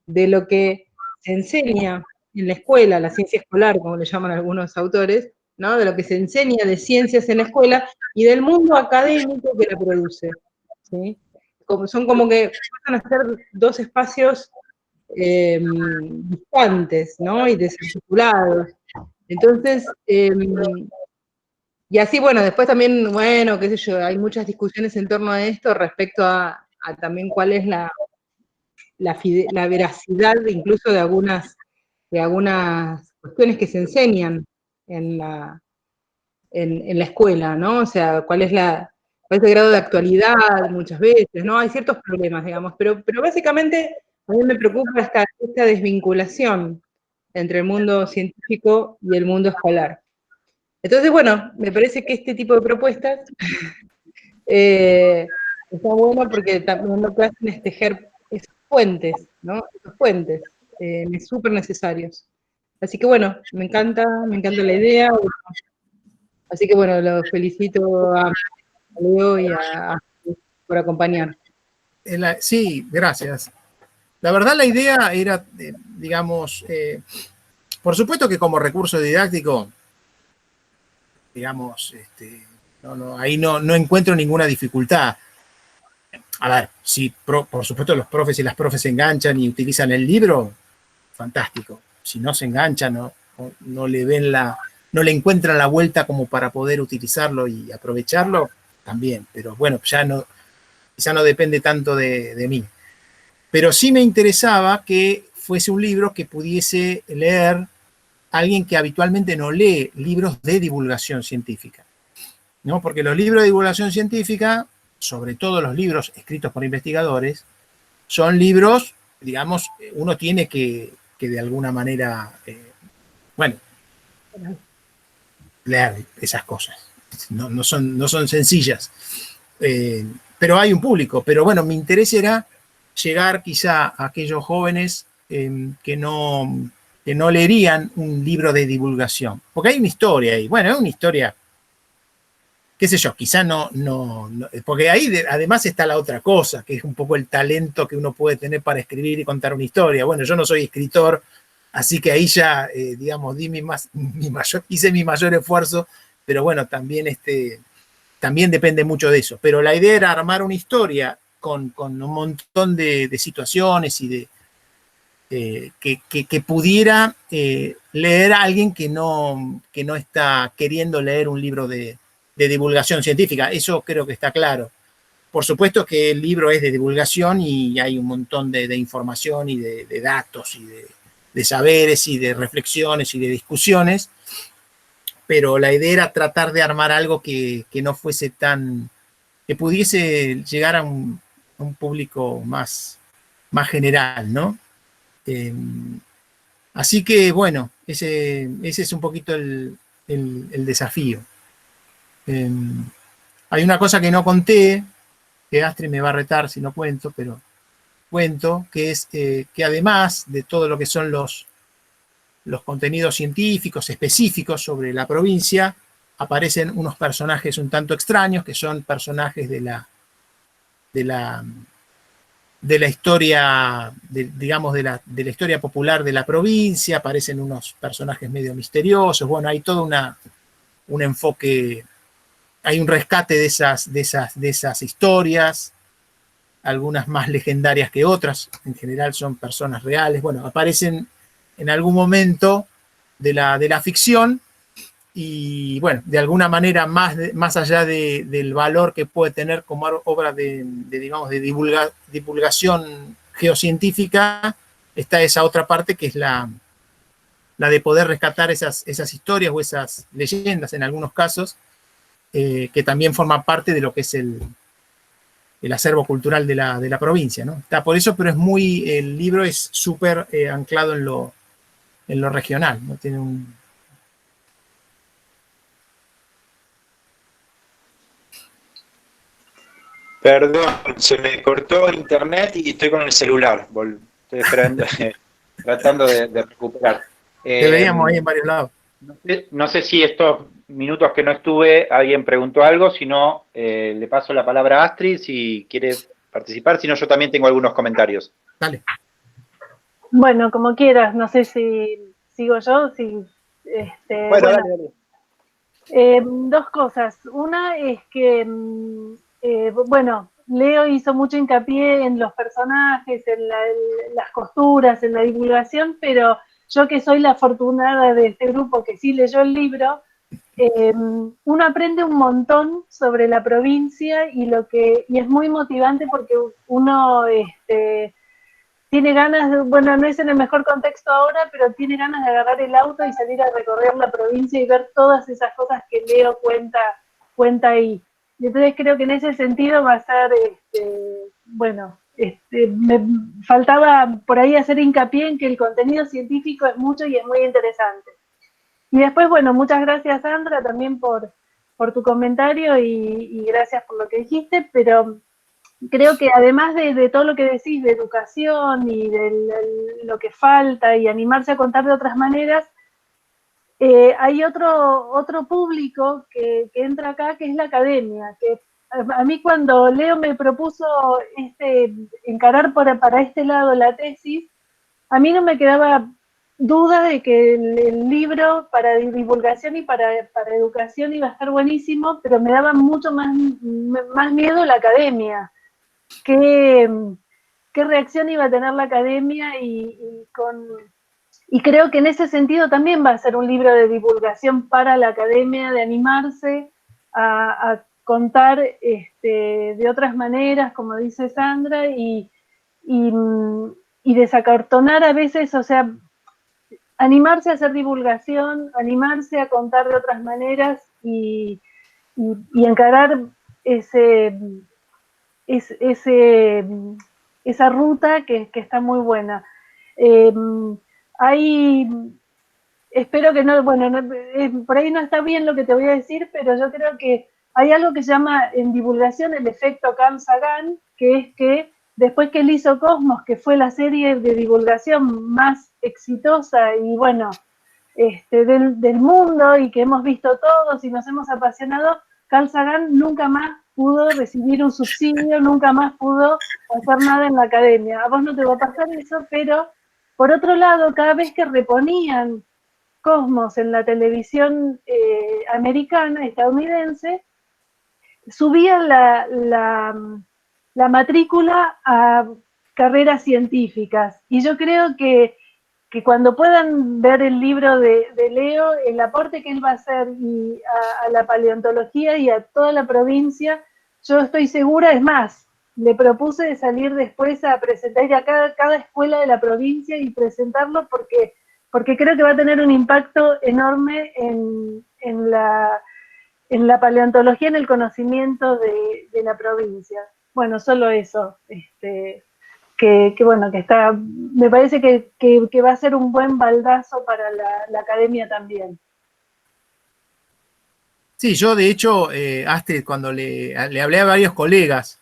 de lo que se enseña en la escuela, la ciencia escolar, como le llaman algunos autores, ¿no? De lo que se enseña de ciencias en la escuela y del mundo académico que la produce, ¿sí? Son como que pasan a ser dos espacios distantes, ¿no? Y desarticulados. Entonces, y así, bueno, después también, bueno, qué sé yo, hay muchas discusiones en torno a esto respecto a también cuál es la veracidad incluso de algunas cuestiones que se enseñan en la escuela, ¿no? O sea, cuál es el grado de actualidad muchas veces, ¿no? Hay ciertos problemas, digamos, pero básicamente a mí me preocupa esta desvinculación entre el mundo científico y el mundo escolar. Entonces, bueno, me parece que este tipo de propuestas está bueno porque también lo que hacen es tejer esos puentes, ¿no? Esos puentes súper necesarios. Así que bueno, me encanta la idea. Así que bueno, los felicito a Leo y a por acompañar. Sí, gracias. La verdad la idea era, digamos, por supuesto que como recurso didáctico, digamos, ahí no encuentro ninguna dificultad. A ver, si por supuesto los profes y las profes se enganchan y utilizan el libro, fantástico. Si no se enganchan, no le ven no le encuentran la vuelta como para poder utilizarlo y aprovecharlo, también. Pero bueno, quizá no depende tanto de mí. Pero sí me interesaba que fuese un libro que pudiese leer alguien que habitualmente no lee libros de divulgación científica, ¿no? Porque los libros de divulgación científica, sobre todo los libros escritos por investigadores, son libros, digamos, uno tiene que de alguna manera, bueno, leer esas cosas. No son sencillas. Pero hay un público. Pero bueno, mi interés era llegar quizá a aquellos jóvenes que no leerían un libro de divulgación. Porque hay una historia ahí. Bueno, es una historia, qué sé yo, quizá no porque ahí además está la otra cosa, que es un poco el talento que uno puede tener para escribir y contar una historia. Bueno, yo no soy escritor, así que ahí ya, digamos, hice mi mayor esfuerzo, pero bueno, también depende mucho de eso. Pero la idea era armar una historia con un montón de situaciones y que pudiera leer a alguien que no está queriendo leer un libro de divulgación científica. Eso creo que está claro. Por supuesto que el libro es de divulgación y hay un montón de información y de datos y de saberes y de reflexiones y de discusiones, pero la idea era tratar de armar algo que no fuese que pudiese llegar a un público más general, ¿no? Así que, bueno, ese es un poquito el desafío. Hay una cosa que no conté, que Astrid me va a retar si no cuento, pero cuento, que es que además de todo lo que son los contenidos científicos específicos sobre la provincia, aparecen unos personajes un tanto extraños, que son personajes de la historia, digamos, de la historia popular de la provincia. Aparecen unos personajes medio misteriosos. Bueno, hay todo un enfoque, hay un rescate de esas historias, algunas más legendarias que otras, en general son personas reales. Bueno, aparecen en algún momento de la ficción y, bueno, de alguna manera más allá del valor que puede tener como obra digamos, de divulgación geocientífica, está esa otra parte que es la de poder rescatar esas historias o esas leyendas en algunos casos, que también forman parte de lo que es el acervo cultural de la provincia, ¿no? Está por eso, pero el libro es súper anclado en lo regional, ¿no? Tiene Perdón, se me cortó internet y estoy con el celular. Estoy esperando, tratando de recuperar. Te veíamos ahí en varios lados. No sé si estos minutos que no estuve alguien preguntó algo, si no, le paso la palabra a Astrid si quiere participar, si no yo también tengo algunos comentarios. Dale. Bueno, como quieras, no sé si sigo yo, Bueno, dale. Dos cosas. Una es que, bueno, Leo hizo mucho hincapié en los personajes, en las costuras, en la divulgación, pero yo que soy la afortunada de este grupo que sí leyó el libro, uno aprende un montón sobre la provincia y es muy motivante porque uno tiene ganas bueno, no es en el mejor contexto ahora, pero tiene ganas de agarrar el auto y salir a recorrer la provincia y ver todas esas cosas que Leo cuenta ahí. Y entonces creo que en ese sentido va a ser, bueno, me faltaba por ahí hacer hincapié en que el contenido científico es mucho y es muy interesante. Y después, bueno, muchas gracias, Sandra, también por tu comentario y gracias por lo que dijiste, pero creo que además de todo lo que decís de educación y de lo que falta y animarse a contar de otras maneras, hay otro público que entra acá, que es la academia, que a mí cuando Leo me propuso encarar para este lado la tesis, a mí no me quedaba duda de que el libro para divulgación y para educación iba a estar buenísimo, pero me daba mucho más miedo la academia. ¿Qué reacción iba a tener la academia? Y creo que en ese sentido también va a ser un libro de divulgación para la academia, de animarse a contar de otras maneras, como dice Sandra, y desacartonar a veces, o sea, animarse a hacer divulgación, animarse a contar de otras maneras y encarar esa ruta que está muy buena. Espero que no, bueno, por ahí no está bien lo que te voy a decir, pero yo creo que hay algo que se llama en divulgación el efecto Carl Sagan, que es que después que él hizo Cosmos, que fue la serie de divulgación más exitosa y bueno, del mundo y que hemos visto todos y nos hemos apasionado, Carl Sagan nunca más pudo recibir un subsidio, nunca más pudo hacer nada en la academia. A vos no te va a pasar eso, pero por otro lado, cada vez que reponían Cosmos en la televisión americana, estadounidense, subían la matrícula a carreras científicas. Y yo creo que cuando puedan ver el libro de Leo, el aporte que él va a hacer a la paleontología y a toda la provincia, yo estoy segura, es más, le propuse de salir después a presentar a cada escuela de la provincia y presentarlo porque creo que va a tener un impacto enorme en la paleontología, en el conocimiento de la provincia. Bueno, solo eso, que bueno, que está, me parece que va a ser un buen baldazo para la academia también. Sí, yo de hecho, Astrid, cuando le hablé a varios colegas,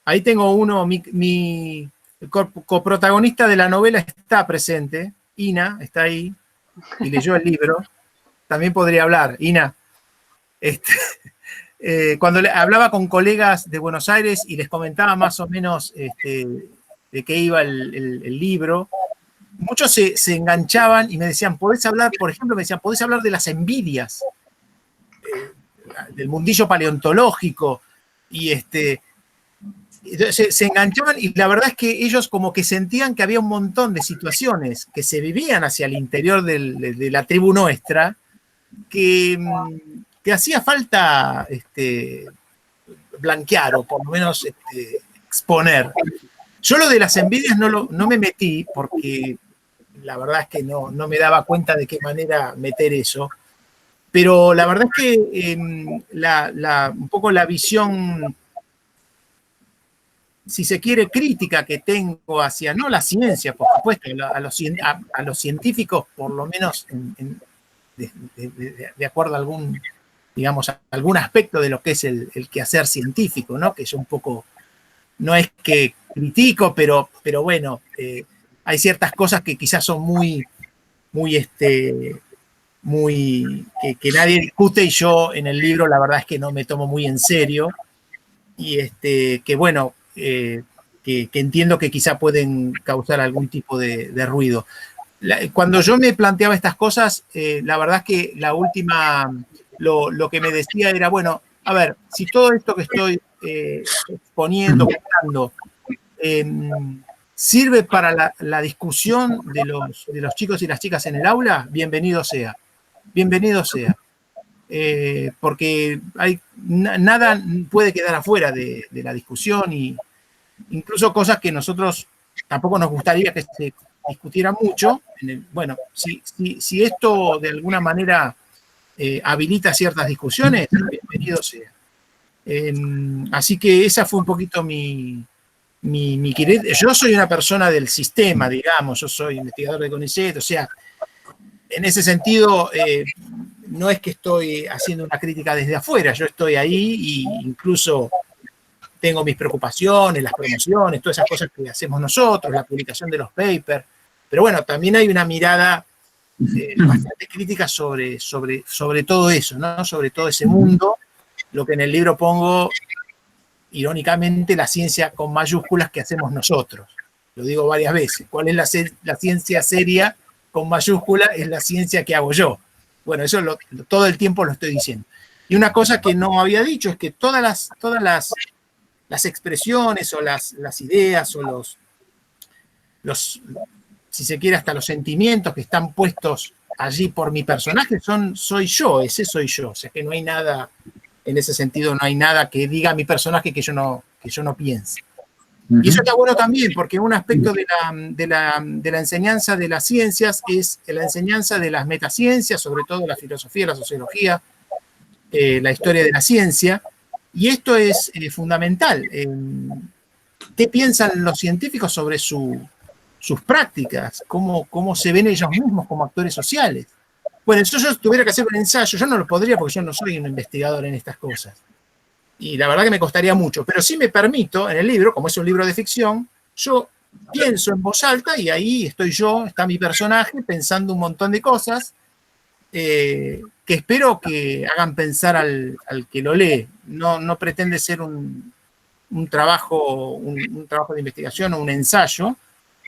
ahí tengo uno, mi coprotagonista de la novela está presente, Ina, está ahí, y leyó el libro, también podría hablar, Ina. Cuando hablaba con colegas de Buenos Aires y les comentaba más o menos de qué iba el libro, muchos se enganchaban y me decían, ¿podés hablar, por ejemplo, ¿podés hablar de las envidias? Del mundillo paleontológico, y se enganchaban, y la verdad es que ellos como que sentían que había un montón de situaciones que se vivían hacia el interior de la tribu nuestra, que hacía falta blanquear o por lo menos exponer. Yo lo de las envidias no me metí porque la verdad es que no me daba cuenta de qué manera meter eso, pero la verdad es que un poco la visión, si se quiere, crítica que tengo hacia, no la ciencia, por supuesto, a los científicos, por lo menos de acuerdo a algún, digamos, algún aspecto de lo que es el quehacer científico, ¿no? Que yo un poco, no es que critico, pero bueno, hay ciertas cosas que quizás son muy que nadie discute, y yo en el libro la verdad es que no me tomo muy en serio, y que bueno, que entiendo que quizá pueden causar algún tipo de ruido. Cuando yo me planteaba estas cosas, la verdad es que la última, lo que me decía era, bueno, a ver, si todo esto que estoy exponiendo, contando, sirve para la discusión de los chicos y las chicas en el aula, bienvenido sea. Bienvenido sea. Porque nada puede quedar afuera de la discusión, y incluso cosas que nosotros tampoco nos gustaría que se discutiera mucho. Bueno, si esto de alguna manera habilita ciertas discusiones, bienvenido sea. Así que esa fue un poquito mi yo soy una persona del sistema, digamos, yo soy investigador de CONICET, o sea, en ese sentido, no es que estoy haciendo una crítica desde afuera, yo estoy ahí y incluso tengo mis preocupaciones, las promociones, todas esas cosas que hacemos nosotros, la publicación de los papers, pero bueno, también hay una mirada bastante crítica sobre todo eso, ¿no? Sobre todo ese mundo, lo que en el libro pongo, irónicamente, la ciencia con mayúsculas que hacemos nosotros. Lo digo varias veces. ¿Cuál es la ciencia seria con mayúsculas? Es la ciencia que hago yo. Bueno, eso todo el tiempo lo estoy diciendo. Y una cosa que no había dicho es que todas las expresiones o las ideas o los, si se quiere, hasta los sentimientos que están puestos allí por mi personaje soy yo, ese soy yo. O sea que no hay nada, en ese sentido, no hay nada que diga mi personaje que yo no piense. Y eso está bueno también, porque un aspecto de la enseñanza de las ciencias es la enseñanza de las metaciencias, sobre todo la filosofía, la sociología, la historia de la ciencia, y esto es fundamental. ¿Qué piensan los científicos sobre sus prácticas? ¿Cómo se ven ellos mismos como actores sociales? Bueno, si yo tuviera que hacer un ensayo, yo no lo podría porque yo no soy un investigador en estas cosas. Y la verdad que me costaría mucho, pero sí me permito, en el libro, como es un libro de ficción, yo pienso en voz alta y ahí estoy yo, está mi personaje, pensando un montón de cosas que espero que hagan pensar al que lo lee. No pretende ser un trabajo de investigación o un ensayo,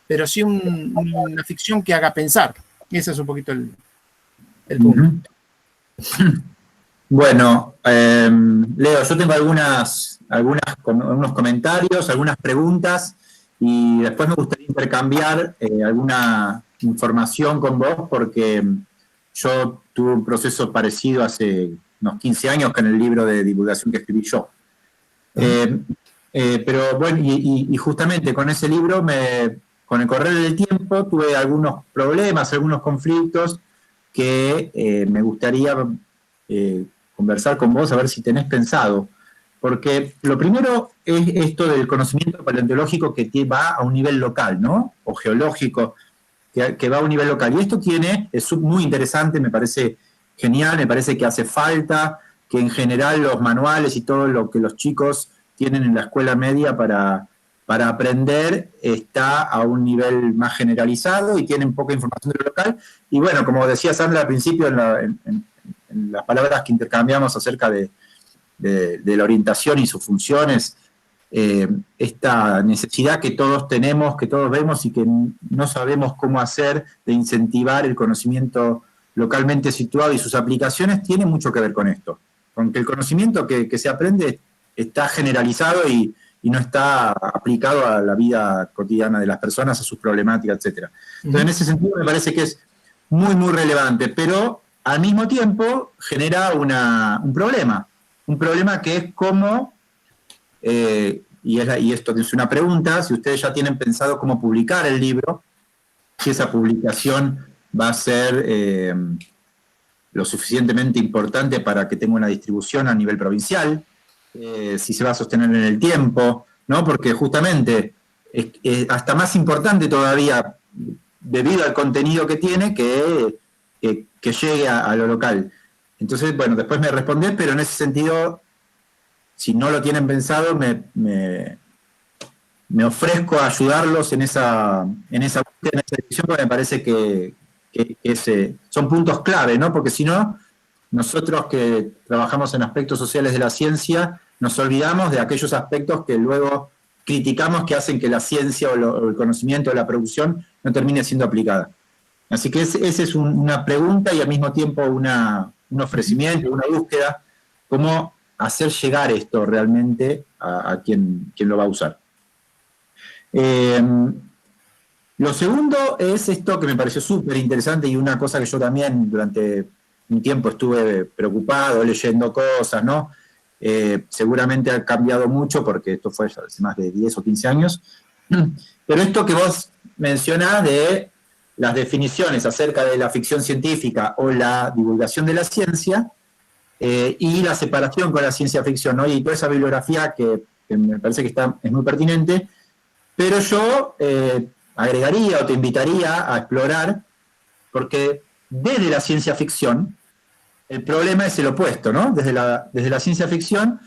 pero sí una ficción que haga pensar. Y ese es un poquito el punto. Bueno, Leo, yo tengo algunos comentarios, algunas preguntas, y después me gustaría intercambiar alguna información con vos, porque yo tuve un proceso parecido hace unos 15 años con el libro de divulgación que escribí yo. Pero bueno, y justamente con ese libro, con el correr del tiempo, tuve algunos problemas, algunos conflictos que me gustaría conversar con vos, a ver si tenés pensado. Porque lo primero es esto del conocimiento paleontológico que va a un nivel local, ¿no? O geológico, que va a un nivel local. Y esto es muy interesante, me parece genial, me parece que hace falta que en general los manuales y todo lo que los chicos tienen en la escuela media para aprender está a un nivel más generalizado y tienen poca información de lo local. Y bueno, como decía Sandra al principio en las palabras que intercambiamos acerca de la orientación y sus funciones, esta necesidad que todos tenemos, que todos vemos y que no sabemos cómo hacer de incentivar el conocimiento localmente situado y sus aplicaciones, tiene mucho que ver con esto. Con que el conocimiento que se aprende está generalizado y no está aplicado a la vida cotidiana de las personas, a sus problemáticas, etc. Entonces, en ese sentido me parece que es muy, muy relevante, pero al mismo tiempo genera un problema que es cómo, y esto es una pregunta, si ustedes ya tienen pensado cómo publicar el libro, si esa publicación va a ser lo suficientemente importante para que tenga una distribución a nivel provincial, si se va a sostener en el tiempo, ¿no? Porque justamente es hasta más importante todavía, debido al contenido que tiene, que llegue a lo local. Entonces, bueno, después me respondés, pero en ese sentido, si no lo tienen pensado, me ofrezco a ayudarlos en esa búsqueda, en esa dirección, porque me parece que son puntos clave, ¿no? Porque si no, nosotros que trabajamos en aspectos sociales de la ciencia, nos olvidamos de aquellos aspectos que luego criticamos que hacen que la ciencia o el conocimiento o la producción no termine siendo aplicada. Así que esa es una pregunta y al mismo tiempo un ofrecimiento, una búsqueda, cómo hacer llegar esto realmente a quien lo va a usar. Lo segundo es esto que me pareció súper interesante y una cosa que yo también durante un tiempo estuve preocupado, leyendo cosas, ¿no? Seguramente ha cambiado mucho porque esto fue hace más de 10 o 15 años, pero esto que vos mencionás de las definiciones acerca de la ficción científica o la divulgación de la ciencia y la separación con la ciencia ficción, ¿no? Y toda esa bibliografía que me parece que es muy pertinente, pero yo agregaría o te invitaría a explorar, porque desde la ciencia ficción, el problema es el opuesto, ¿no? Desde la ciencia ficción,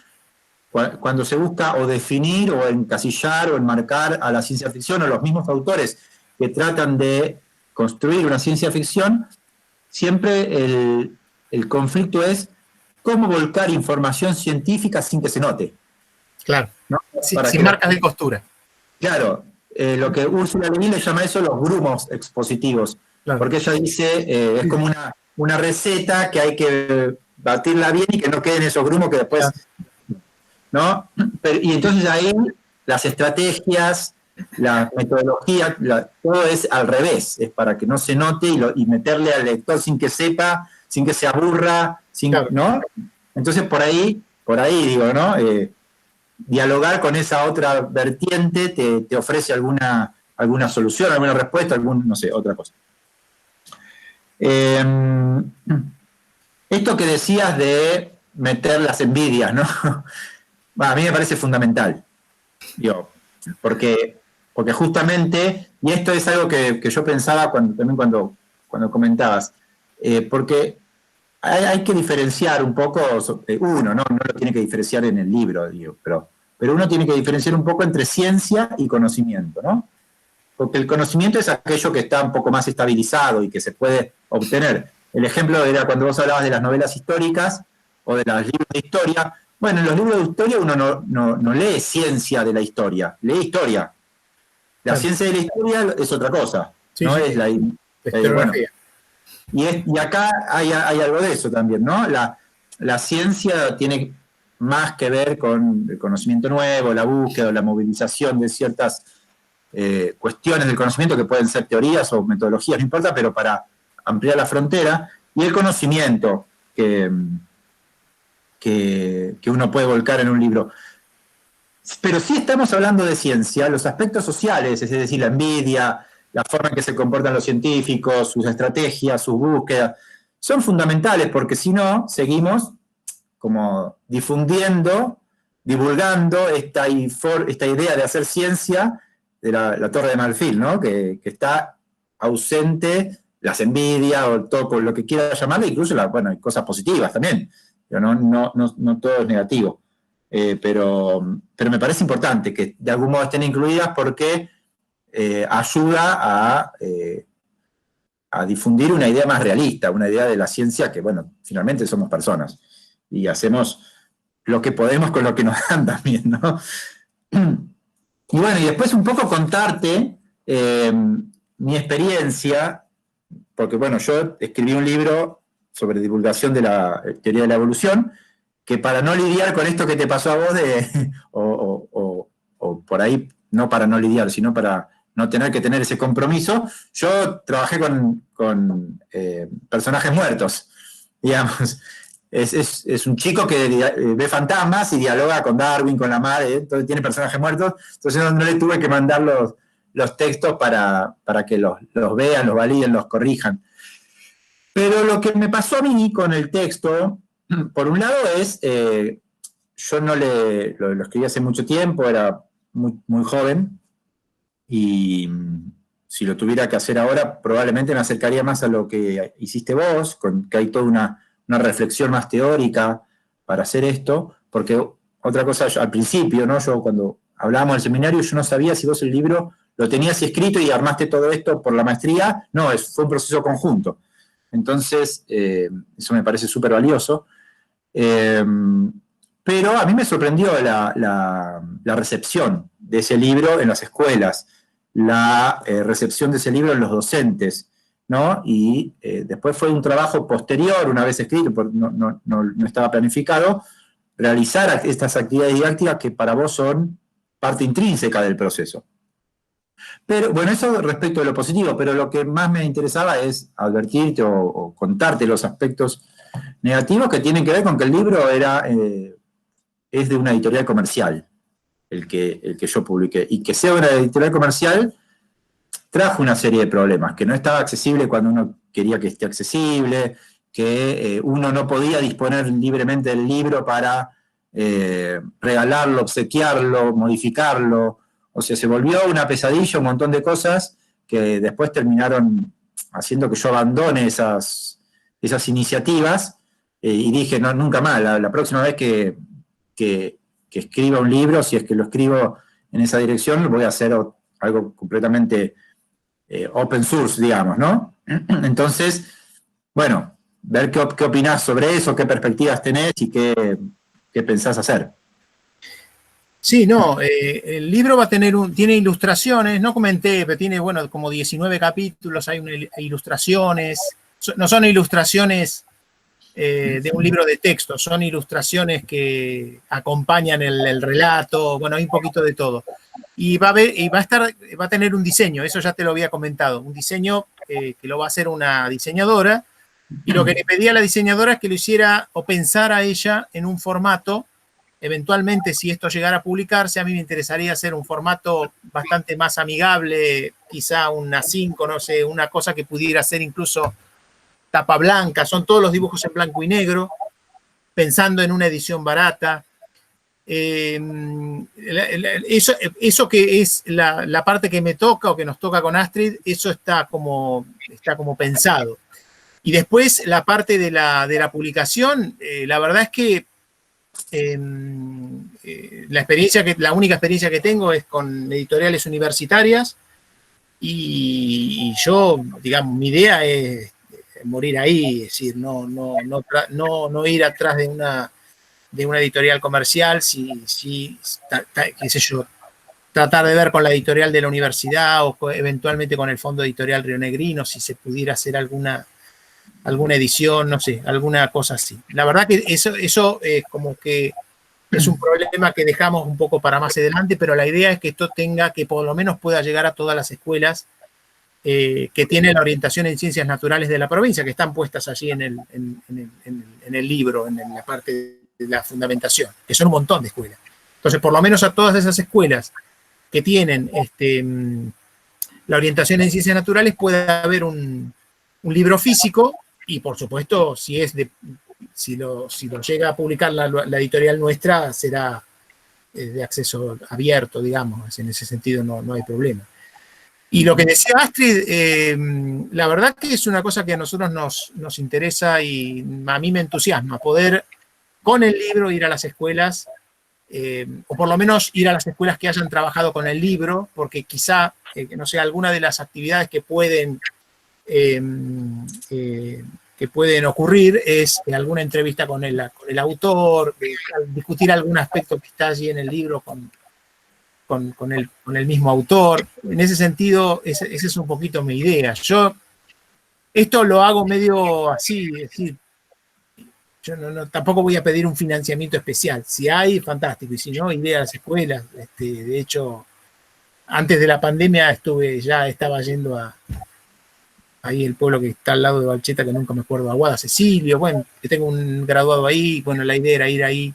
cuando se busca o definir o encasillar o enmarcar a la ciencia ficción, o los mismos autores que tratan de construir una ciencia ficción, siempre el conflicto es cómo volcar información científica sin que se note. Claro, ¿no? sin marcas de costura. Claro, lo que Ursula Le Guin le llama eso los grumos expositivos, claro. Porque ella dice, es como una receta que hay que batirla bien y que no queden esos grumos que después... ¿no? Y entonces ahí las estrategias, la metodología, todo es al revés, es para que no se note y meterle al lector sin que sepa, sin que se aburra, claro. ¿No? Entonces por ahí digo, ¿no? Dialogar con esa otra vertiente te ofrece alguna solución, alguna respuesta, no sé, otra cosa. Esto que decías de meter las envidias, ¿no? A mí me parece fundamental, porque justamente, y esto es algo que yo pensaba también cuando comentabas, porque hay que diferenciar un poco, uno, ¿no? No lo tiene que diferenciar en el libro, pero uno tiene que diferenciar un poco entre ciencia y conocimiento, ¿no? Porque el conocimiento es aquello que está un poco más estabilizado y que se puede obtener. El ejemplo era cuando vos hablabas de las novelas históricas o de los libros de historia. Bueno, en los libros de historia uno no lee ciencia de la historia, lee historia. La ciencia de la historia es otra cosa, sí, no sí, es la historiografía. Bueno, y acá hay algo de eso también, ¿no? La ciencia tiene más que ver con el conocimiento nuevo, la búsqueda, la movilización de ciertas cuestiones del conocimiento que pueden ser teorías o metodologías, no importa, pero para ampliar la frontera, y el conocimiento que uno puede volcar en un libro. Pero sí estamos hablando de ciencia, los aspectos sociales, es decir, la envidia, la forma en que se comportan los científicos, sus estrategias, sus búsquedas, son fundamentales porque si no, seguimos como divulgando esta idea de hacer ciencia de la Torre de Marfil, ¿no? Que está ausente, las envidias o todo por lo que quiera llamarle, incluso hay cosas positivas también. Pero no todo es negativo. Pero me parece importante que de algún modo estén incluidas porque ayuda a difundir una idea más realista, una idea de la ciencia que, finalmente somos personas y hacemos lo que podemos con lo que nos dan también, ¿no? Y y después un poco contarte mi experiencia, porque, yo escribí un libro sobre divulgación de la teoría de la evolución, que para no lidiar con esto que te pasó a vos, o por ahí, no para no lidiar, sino para no tener que tener ese compromiso, yo trabajé con personajes muertos, digamos. Es un chico que ve fantasmas y dialoga con Darwin, con la madre, entonces tiene personajes muertos, entonces no le tuve que mandar los textos para que los vean, los validen, los corrijan. Pero lo que me pasó a mí con el texto, por un lado es, yo lo escribí hace mucho tiempo, era muy, muy joven, y si lo tuviera que hacer ahora, probablemente me acercaría más a lo que hiciste vos, que hay toda una reflexión más teórica para hacer esto, porque otra cosa, al principio, ¿no? Yo cuando hablábamos del seminario, yo no sabía si vos el libro lo tenías escrito y armaste todo esto por la maestría, no, fue un proceso conjunto. Entonces, eso me parece súper valioso. Pero a mí me sorprendió la recepción de ese libro en las escuelas, la recepción de ese libro en los docentes, ¿no? Y después fue un trabajo posterior, una vez escrito, no estaba planificado, realizar estas actividades didácticas que para vos son parte intrínseca del proceso. Pero, eso respecto de lo positivo, pero lo que más me interesaba es advertirte o contarte los aspectos negativos que tienen que ver con que el libro es de una editorial comercial, el que yo publiqué. Y que sea una editorial comercial trajo una serie de problemas, que no estaba accesible cuando uno quería que esté accesible, que uno no podía disponer libremente del libro para regalarlo, obsequiarlo, modificarlo. O sea, se volvió una pesadilla, un montón de cosas que después terminaron haciendo que yo abandone esas iniciativas, y dije, no, nunca más, la próxima vez que escriba un libro, si es que lo escribo en esa dirección, voy a hacer algo completamente open source, digamos, ¿no? Entonces, bueno, ver qué opinás sobre eso, qué perspectivas tenés y qué pensás hacer. Sí, no, el libro va a tener tiene ilustraciones, no comenté, pero tiene, bueno, como 19 capítulos, hay ilustraciones, no son ilustraciones de un libro de texto, son ilustraciones que acompañan el relato, bueno, hay un poquito de todo. Y va a tener un diseño, eso ya te lo había comentado, un diseño que lo va a hacer una diseñadora, y lo que le pedí a la diseñadora es que lo hiciera o pensara ella en un formato. Eventualmente, si esto llegara a publicarse, a mí me interesaría hacer un formato bastante más amigable, quizá una 5, no sé, una cosa que pudiera ser incluso tapa blanca, son todos los dibujos en blanco y negro, pensando en una edición barata. Eso que es la parte que me toca o que nos toca con Astrid, eso está como pensado. Y después la parte de la publicación, la verdad es que la única experiencia que tengo es con editoriales universitarias, y yo, digamos, mi idea es morir ahí, es decir, no ir atrás de una editorial comercial, qué sé yo, tratar de ver con la editorial de la universidad o eventualmente con el Fondo Editorial Rionegrino si se pudiera hacer alguna edición, no sé, alguna cosa así. La verdad que eso es como que es un problema que dejamos un poco para más adelante, pero la idea es que esto que por lo menos pueda llegar a todas las escuelas que tienen la orientación en ciencias naturales de la provincia, que están puestas allí en el libro, en la parte de la fundamentación, que son un montón de escuelas. Entonces, por lo menos a todas esas escuelas que tienen la orientación en ciencias naturales puede haber un libro físico. Y por supuesto, si lo llega a publicar la editorial nuestra, será de acceso abierto, digamos, en ese sentido no hay problema. Y lo que decía Astrid, la verdad que es una cosa que a nosotros nos interesa y a mí me entusiasma, poder con el libro ir a las escuelas, o por lo menos ir a las escuelas que hayan trabajado con el libro, porque quizá, no sé, alguna de las actividades que pueden ocurrir es alguna entrevista con el autor, discutir algún aspecto que está allí en el libro con el mismo autor. En ese sentido, esa es un poquito mi idea. Yo esto lo hago medio así, es decir, yo tampoco voy a pedir un financiamiento especial. Si hay, fantástico, y si no, iré a las escuelas. De hecho, antes de la pandemia estaba yendo ahí el pueblo que está al lado de Balcheta, que nunca me acuerdo, Aguada Cecilio, bueno, que tengo un graduado ahí, bueno, la idea era ir ahí.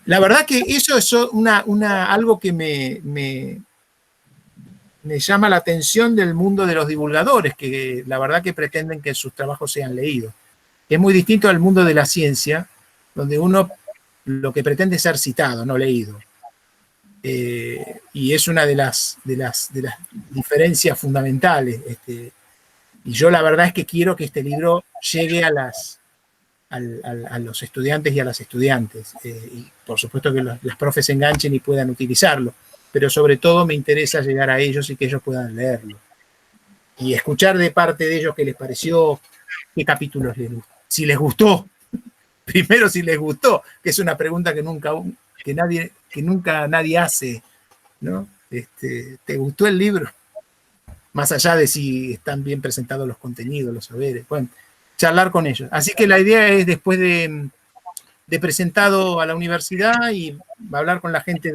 La verdad que eso es algo que me llama la atención del mundo de los divulgadores, que la verdad que pretenden que sus trabajos sean leídos. Es muy distinto al mundo de la ciencia, donde uno lo que pretende es ser citado, no leído. Y es una de las diferencias fundamentales. Y yo la verdad es que quiero que este libro llegue a los estudiantes y a las estudiantes. Y por supuesto que los profes se enganchen y puedan utilizarlo. Pero sobre todo me interesa llegar a ellos y que ellos puedan leerlo. Y escuchar de parte de ellos qué les pareció, qué capítulos si les gustó. Primero, si les gustó, que es una pregunta que nunca nadie hace, ¿no? ¿Te gustó el libro? Más allá de si están bien presentados los contenidos, los saberes. Bueno, charlar con ellos. Así que la idea es, después de presentado a la universidad, y hablar con la gente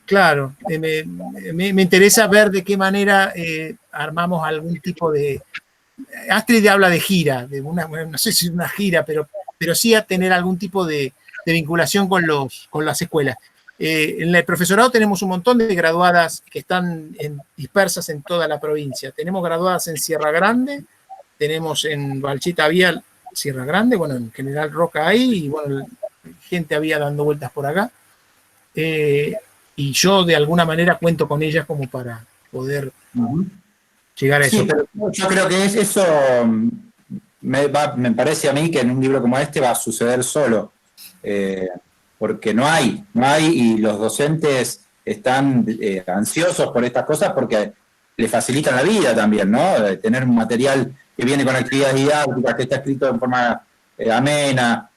claro, me interesa ver de qué manera armamos algún tipo de... Astrid habla de gira, no sé si es una gira, pero sí a tener algún tipo de vinculación con las escuelas. En el profesorado tenemos un montón de graduadas que están dispersas en toda la provincia. Tenemos graduadas en Sierra Grande, tenemos en Balcheta Vial, Sierra Grande, bueno, en General Roca ahí, y bueno, gente había dando vueltas por acá. y yo de alguna manera cuento con ellas como para poder llegar a eso. Sí, pero yo creo que eso me parece a mí que en un libro como este va a suceder solo, porque no hay, y los docentes están ansiosos por estas cosas porque le facilitan la vida también, ¿no? Tener un material que viene con actividades didácticas, que está escrito en forma amena,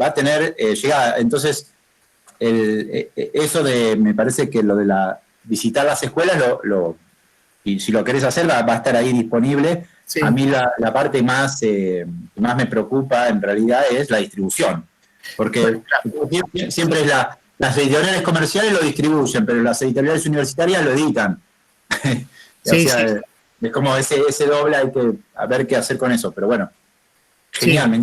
va a tener llegada. Entonces, eso me parece que lo de visitar las escuelas, y si lo querés hacer, va a estar ahí disponible. Sí. A mí la parte que más me preocupa en realidad es la distribución, porque siempre es las editoriales comerciales lo distribuyen, pero las editoriales universitarias lo editan. Sí, o sea, sí. Es como ese doble, hay que ver qué hacer con eso, pero bueno. Genial, sí. me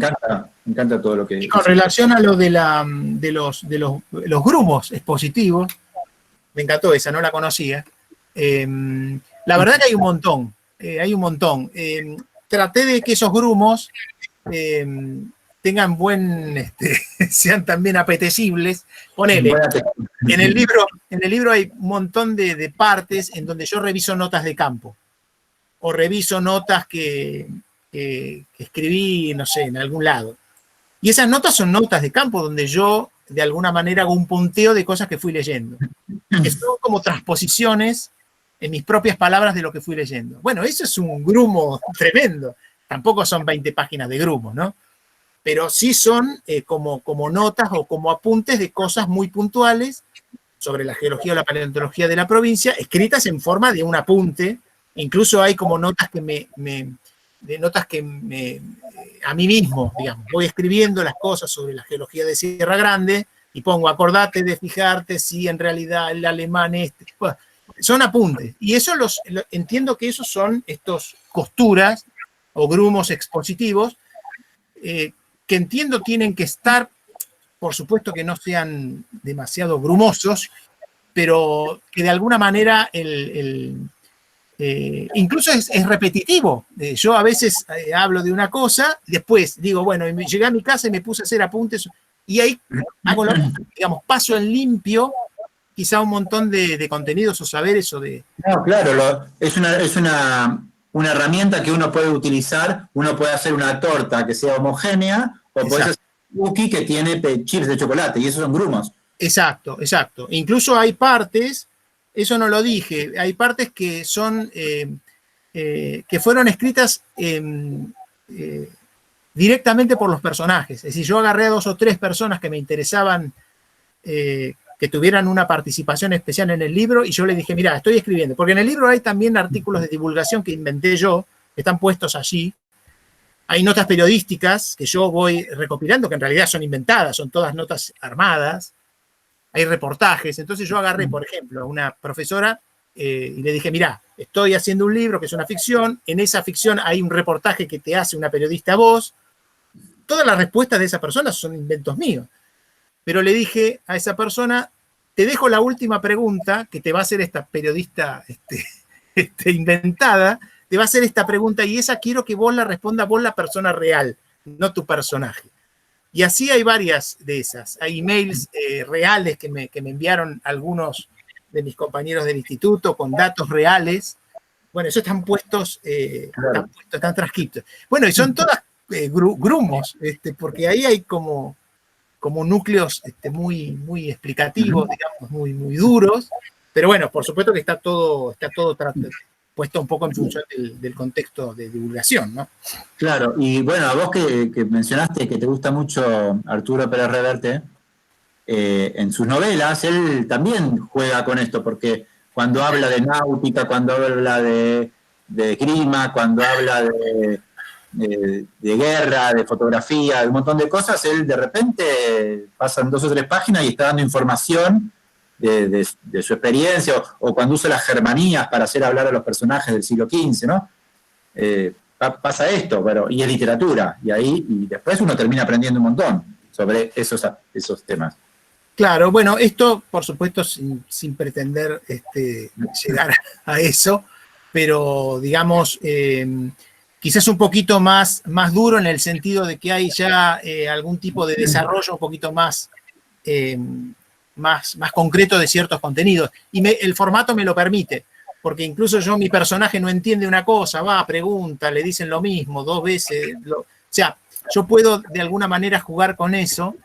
encanta todo lo que... Y con relación a lo de los grumos expositivos, me encantó esa, no la conocía. La verdad que hay un montón. Traté de que esos grumos tengan sean también apetecibles. Ponele, en el libro hay un montón de partes en donde yo reviso notas de campo, o reviso notas que escribí, no sé, en algún lado. Y esas notas son notas de campo donde yo, de alguna manera, hago un punteo de cosas que fui leyendo. Que son como transposiciones en mis propias palabras de lo que fui leyendo. Bueno, eso es un grumo tremendo. Tampoco son 20 páginas de grumo, ¿no? Pero sí son como notas o como apuntes de cosas muy puntuales sobre la geología o la paleontología de la provincia, escritas en forma de un apunte. Incluso hay como notas a mí mismo, digamos, voy escribiendo las cosas sobre la geología de Sierra Grande y pongo, acordate de fijarte si en realidad el alemán bueno, son apuntes. Y eso entiendo que esos son estos costuras o grumos expositivos que entiendo tienen que estar, por supuesto que no sean demasiado grumosos, pero que de alguna manera incluso es repetitivo. Yo a veces hablo de una cosa, después digo, bueno, llegué a mi casa y me puse a hacer apuntes, y ahí hago digamos, paso en limpio quizá un montón de contenidos o saberes o de... No, claro, es una herramienta que uno puede utilizar. Uno puede hacer una torta que sea homogénea, o puede hacer un cookie que tiene chips de chocolate, y esos son grumos. Exacto. Incluso hay partes, eso no lo dije, hay partes que son que fueron escritas directamente por los personajes. Es decir, yo agarré a 2 o 3 personas que me interesaban que tuvieran una participación especial en el libro, y yo le dije, mira, estoy escribiendo, porque en el libro hay también artículos de divulgación que inventé yo, que están puestos allí. Hay notas periodísticas que yo voy recopilando, que en realidad son inventadas, son todas notas armadas. Hay reportajes. Entonces yo agarré, por ejemplo, a una profesora y le dije, mira, estoy haciendo un libro que es una ficción, en esa ficción hay un reportaje que te hace una periodista a vos. Todas las respuestas de esa persona son inventos míos. Pero le dije a esa persona, te dejo la última pregunta que te va a hacer esta periodista inventada, te va a hacer esta pregunta, y esa quiero que vos la respondas vos, la persona real, no tu personaje. Y así hay varias de esas. Hay emails reales que me enviaron algunos de mis compañeros del instituto con datos reales. Bueno, esos están puestos, están transcritos. Bueno, y son todas grumos, porque ahí hay como núcleos muy explicativos, digamos, muy duros. Pero bueno, por supuesto que está todo puesto un poco en función del contexto de divulgación, ¿no? Claro, y bueno, a vos que mencionaste que te gusta mucho Arturo Pérez Reverte, en sus novelas él también juega con esto, porque cuando habla de náutica, cuando habla de esgrima, cuando habla de guerra, de fotografía, de un montón de cosas, él de repente pasan 2 o 3 páginas y está dando información de su experiencia, o cuando usa las germanías para hacer hablar a los personajes del siglo XV, ¿no? Pasa esto, y es literatura, y después uno termina aprendiendo un montón sobre esos temas. Claro, bueno, esto por supuesto sin pretender llegar a eso, pero digamos, quizás un poquito más duro en el sentido de que hay ya algún tipo de desarrollo un poquito más más concreto de ciertos contenidos. Y el formato me lo permite, porque incluso mi personaje no entiende una cosa, pregunta, le dicen lo mismo 2 veces. O sea, yo puedo de alguna manera jugar con eso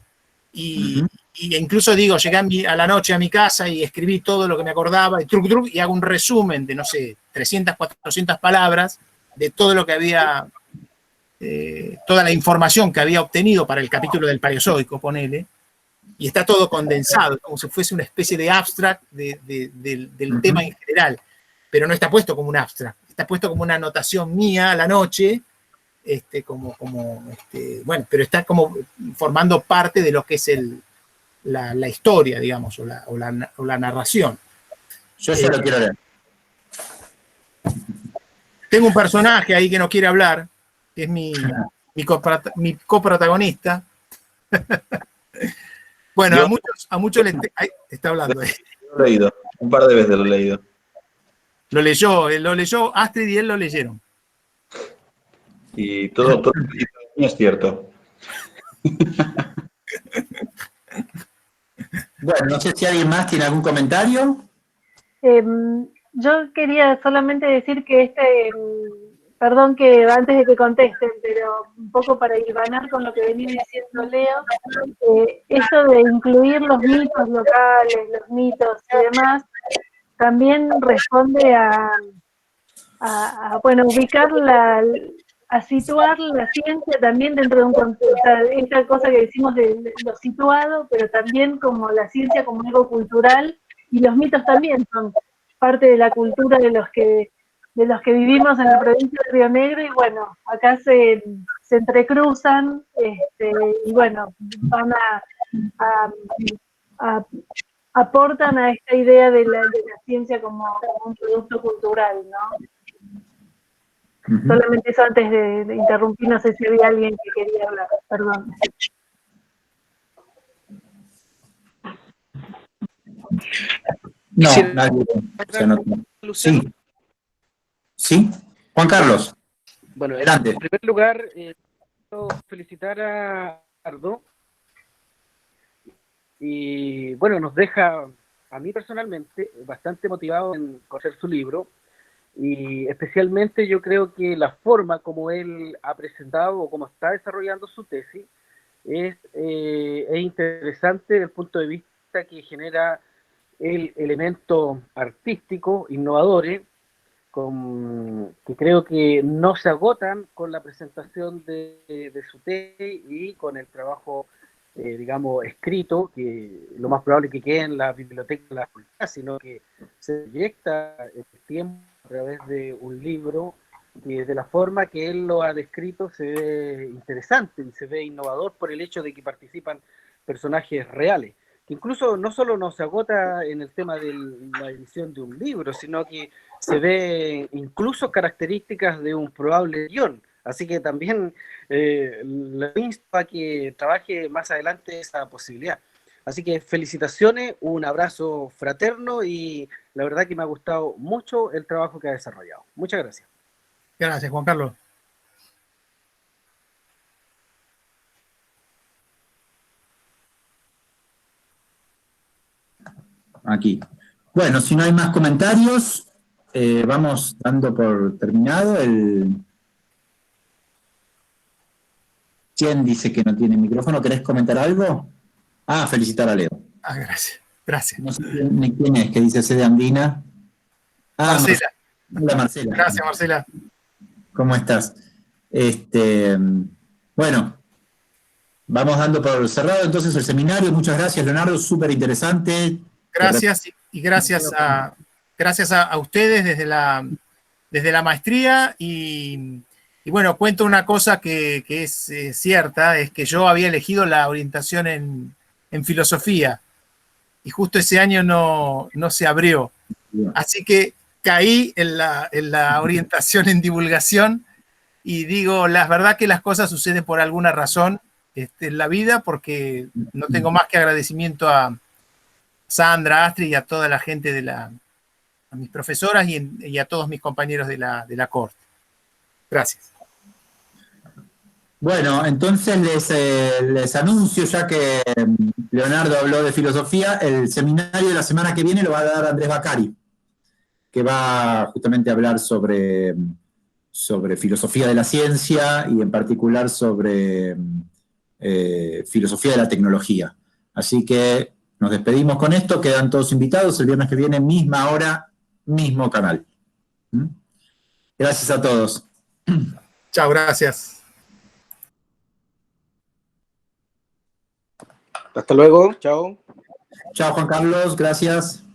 y incluso digo, llegué a la noche a mi casa y escribí todo lo que me acordaba y hago un resumen de, no sé, 300, 400 palabras de todo lo que había, toda la información que había obtenido para el capítulo del Paleozoico, ponele, y está todo condensado, como si fuese una especie de abstract del tema en general, pero no está puesto como un abstract, está puesto como una anotación mía a la noche, bueno, pero está como formando parte de lo que es la historia, digamos, o la narración. Yo ya lo quiero leer. Tengo un personaje ahí que no quiere hablar, que es mi coprotagonista. Bueno, a muchos les... está hablando ahí. Lo he leído, un par de veces lo he leído. Lo leyó, Astrid y él lo leyeron. Y todo lo que es cierto. Bueno, no sé si alguien más tiene algún comentario. Yo quería solamente decir que perdón que antes de que contesten, pero un poco para hilvanar con lo que venía diciendo Leo, eso de incluir los mitos locales, los mitos y demás, también responde a ubicar a situar la ciencia también dentro de un contexto, o sea, esta cosa que decimos de lo situado, pero también como la ciencia como algo cultural, y los mitos también son parte de la cultura de los que vivimos en la provincia de Río Negro, y bueno, acá se entrecruzan, y bueno, van aportan a esta idea de la ciencia como un producto cultural, ¿no? Solamente eso antes de interrumpir, no sé si había alguien que quería hablar, perdón. No, nadie se anotó. Sí. Sí, Juan Carlos. Bueno, adelante. En primer lugar, quiero felicitar a Ardo. Y bueno, nos deja, a mí personalmente, bastante motivado en conocer su libro. Y especialmente yo creo que la forma como él ha presentado o como está desarrollando su tesis es interesante desde el punto de vista que genera el elemento artístico, innovadores, que creo que no se agotan con la presentación de su tesis y con el trabajo, digamos, escrito, que lo más probable es que quede en la biblioteca de la facultad, sino que se proyecta el tiempo a través de un libro que de la forma que él lo ha descrito se ve interesante y se ve innovador por el hecho de que participan personajes reales, que incluso no solo no se agota en el tema de la edición de un libro, sino que se ve incluso características de un probable guión. Así que también le insto a que trabaje más adelante esa posibilidad. Así que felicitaciones, un abrazo fraterno y la verdad que me ha gustado mucho el trabajo que ha desarrollado. Muchas gracias. Gracias, Juan Carlos. Aquí. Bueno, si no hay más comentarios, vamos dando por terminado el... ¿Quién dice que no tiene micrófono? ¿Querés comentar algo? Felicitar a Leo. Gracias. Gracias. No sé ni quién es, que dice sede andina. Marcela. Hola, Marcela. Gracias, Marcela. ¿Cómo estás? Bueno, vamos dando por cerrado entonces el seminario. Muchas gracias, Leonardo, súper interesante. Gracias y gracias a ustedes desde la maestría y bueno, cuento una cosa que es cierta, es que yo había elegido la orientación en filosofía y justo ese año no se abrió. Así que caí en la orientación en divulgación y digo, la verdad que las cosas suceden por alguna razón en la vida, porque no tengo más que agradecimiento a Sandra, Astrid y a toda la gente a mis profesoras y a todos mis compañeros de la corte. Gracias. Bueno, entonces les anuncio, ya que Leonardo habló de filosofía, el seminario de la semana que viene lo va a dar Andrés Bacari, que va justamente a hablar sobre filosofía de la ciencia y en particular sobre filosofía de la tecnología. Así que nos despedimos con esto, quedan todos invitados, el viernes que viene, misma hora, mismo canal. Gracias a todos. Chao, gracias. Hasta luego, chao. Chao, Juan Carlos, gracias.